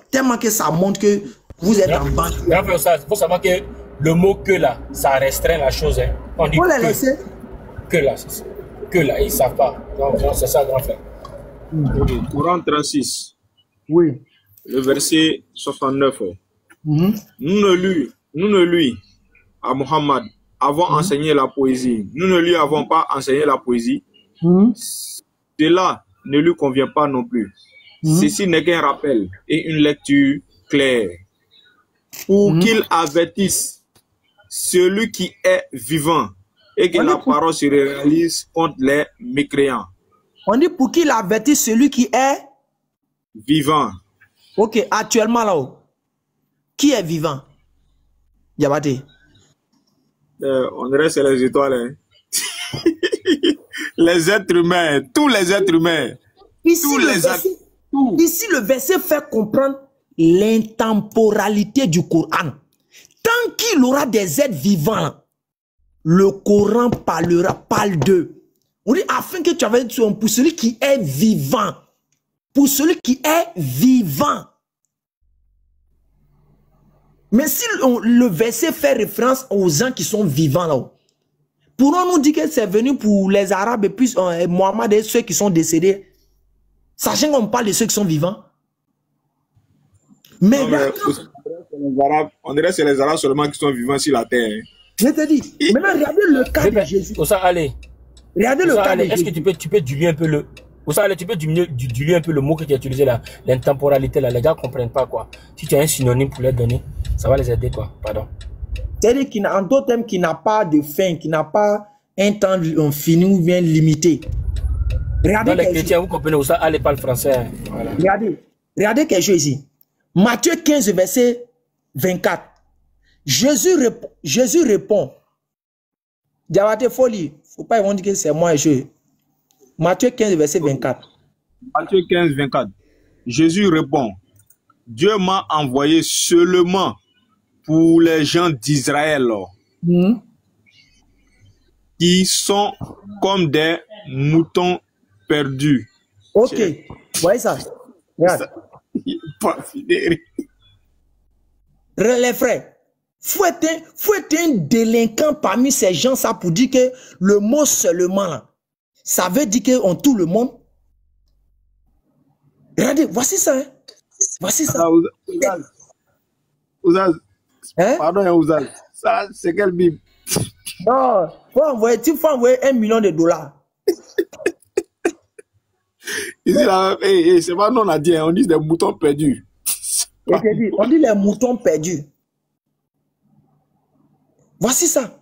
Tellement que ça montre que vous êtes en banque. Il faut savoir que le mot que là, ça restreint la chose. Hein. On dit que là, c'est ça. Que là, ils ne savent pas. C'est ça, grand frère. Coran 36. Oui. Le verset 69. Nous ne lui, à Muhammad, avons enseigné la poésie. Nous ne lui avons pas enseigné la poésie. Cela ne lui convient pas non plus. Ceci n'est qu'un rappel et une lecture claire pour qu'il avertisse celui qui est vivant et que la parole se réalise contre les mécréants. On dit pour qu'il avertisse celui qui est vivant. Ok, actuellement là-haut, qui est vivant? Yabate. On dirait que c'est les étoiles. Hein. Les êtres humains, tous les êtres humains. Ici, le verset fait comprendre l'intemporalité du Coran. Tant qu'il aura des êtres vivants, le Coran parle d'eux. On dit afin que tu avais pour celui qui est vivant. Pour celui qui est vivant. Mais si le verset fait référence aux gens qui sont vivants là, pourrons-nous dire que c'est venu pour les Arabes et puis Mohamed et ceux qui sont décédés, sachant qu'on parle de ceux qui sont vivants? Mais, on dirait que c'est les Arabes seulement qui sont vivants sur la terre. Hein. Je te dis, maintenant regardez le cas de Jésus. Allez. Regardez le cas de Jésus. Est-ce que tu peux diluer un peu le... tu peux diluer un peu le mot que tu as utilisé là, l'intemporalité là, les gars ne comprennent pas quoi. Si tu as un synonyme pour les donner, ça va les aider quoi, pardon. C'est-à-dire qu'en d'autres termes, qui n'a pas de fin, qui n'a pas un temps fini ou bien limité. Regardez dans les chrétiens, vous comprenez où ça, allez pas le français. Voilà. Regardez quelque chose ici. Matthieu 15, verset 24. Jésus répond. Diabate folie. Faut pas dire que c'est moi et je. Matthieu 15, verset 24. Matthieu 15, 24. Jésus répond. Dieu m'a envoyé seulement pour les gens d'Israël qui sont comme des moutons perdus. Ok. Voyez ça. Regarde. Les frères, faut être un délinquant parmi ces gens ça pour dire que le mot seulement là, ça veut dire qu'on tout le monde. Regardez, voici ça. Hein? Voici ça. Ouzaz. Hein? Pardon, Ouzaz. Ça, c'est quelle Bible? Non, faut envoyer $1 million. Ici, là, c'est pas nous on a dit, on dit des moutons perdus. On dit les moutons perdus. Voici ça.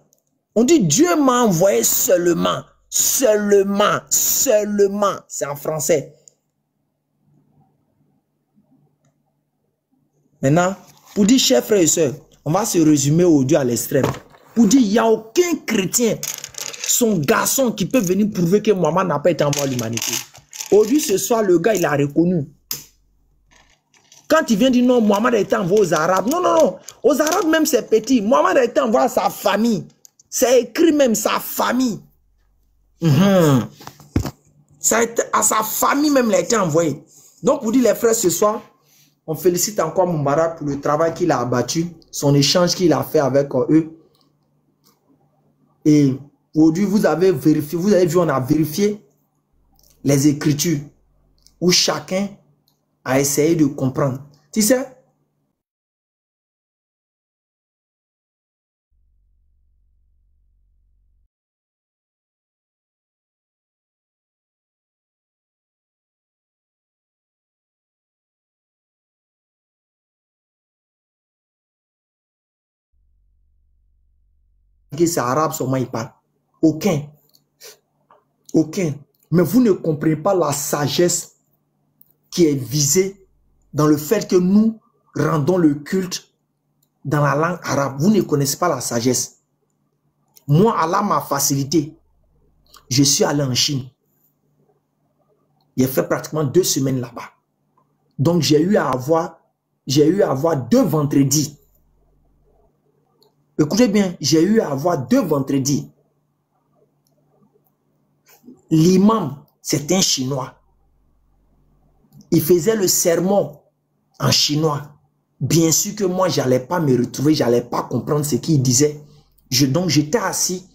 On dit Dieu m'a envoyé seulement. Seulement. C'est en français. Maintenant, pour dire, chers frères et sœurs, on va se résumer aujourd'hui à l'extrême. Pour dire, il n'y a aucun chrétien, son garçon, qui peut venir prouver que Mohamed n'a pas été envoyé à l'humanité. Aujourd'hui, ce soir, le gars, il a reconnu. Quand il vient dire non, Mohamed a été envoyé aux Arabes. Non. Aux Arabes, même, c'est petit. Mohamed a été envoyé à sa famille. C'est écrit même sa famille. Ça a été, à sa famille même, il a été envoyé. Donc, pour dire, les frères, ce soir, on félicite encore Moubarak pour le travail qu'il a abattu, son échange qu'il a fait avec eux. Et aujourd'hui, vous avez vérifié, vous avez vu, on a vérifié les Écritures où chacun a essayé de comprendre. Tu sais, que c'est arabe seulement il parle. Aucun. Aucun. Mais vous ne comprenez pas la sagesse qui est visée dans le fait que nous rendons le culte dans la langue arabe. Vous ne connaissez pas la sagesse. Moi, Allah m'a facilité. Je suis allé en Chine. J'ai fait pratiquement 2 semaines là-bas. Donc, j'ai eu à avoir 2 vendredis. Écoutez bien, j'ai eu à avoir 2 vendredis. L'imam, c'est un Chinois. Il faisait le sermon en chinois. Bien sûr que moi, je n'allais pas me retrouver, je n'allais pas comprendre ce qu'il disait. Donc, j'étais assis.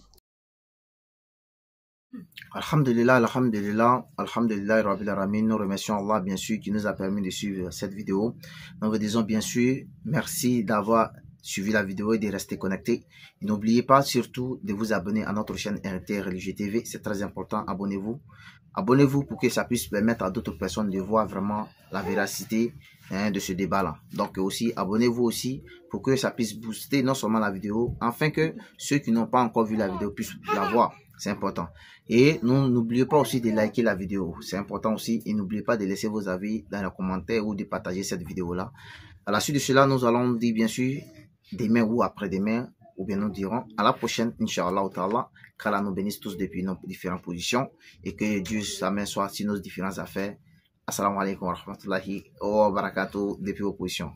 Alhamdulillah, alhamdulillah, alhamdulillah, rabbil alamin. Nous remercions Allah, bien sûr, qui nous a permis de suivre cette vidéo. Nous vous disons, bien sûr, merci d'avoir suivi la vidéo et de rester connecté. N'oubliez pas surtout de vous abonner à notre chaîne RT Religieux TV. C'est très important, abonnez-vous. Abonnez-vous pour que ça puisse permettre à d'autres personnes de voir vraiment la véracité de ce débat-là. Donc aussi, abonnez-vous aussi pour que ça puisse booster non seulement la vidéo, afin que ceux qui n'ont pas encore vu la vidéo puissent la voir. C'est important. Et n'oubliez pas aussi de liker la vidéo. C'est important aussi. Et n'oubliez pas de laisser vos avis dans les commentaires ou de partager cette vidéo-là. À la suite de cela, nous allons dire bien sûr demain ou après-demain, ou bien nous dirons à la prochaine, Inch'Allah ta'ala, qu'Allah nous bénisse tous depuis nos différentes positions et que Dieu s'amène soit sur nos différentes affaires. Assalamu alaikum wa rahmatullahi wa barakatuh depuis vos positions.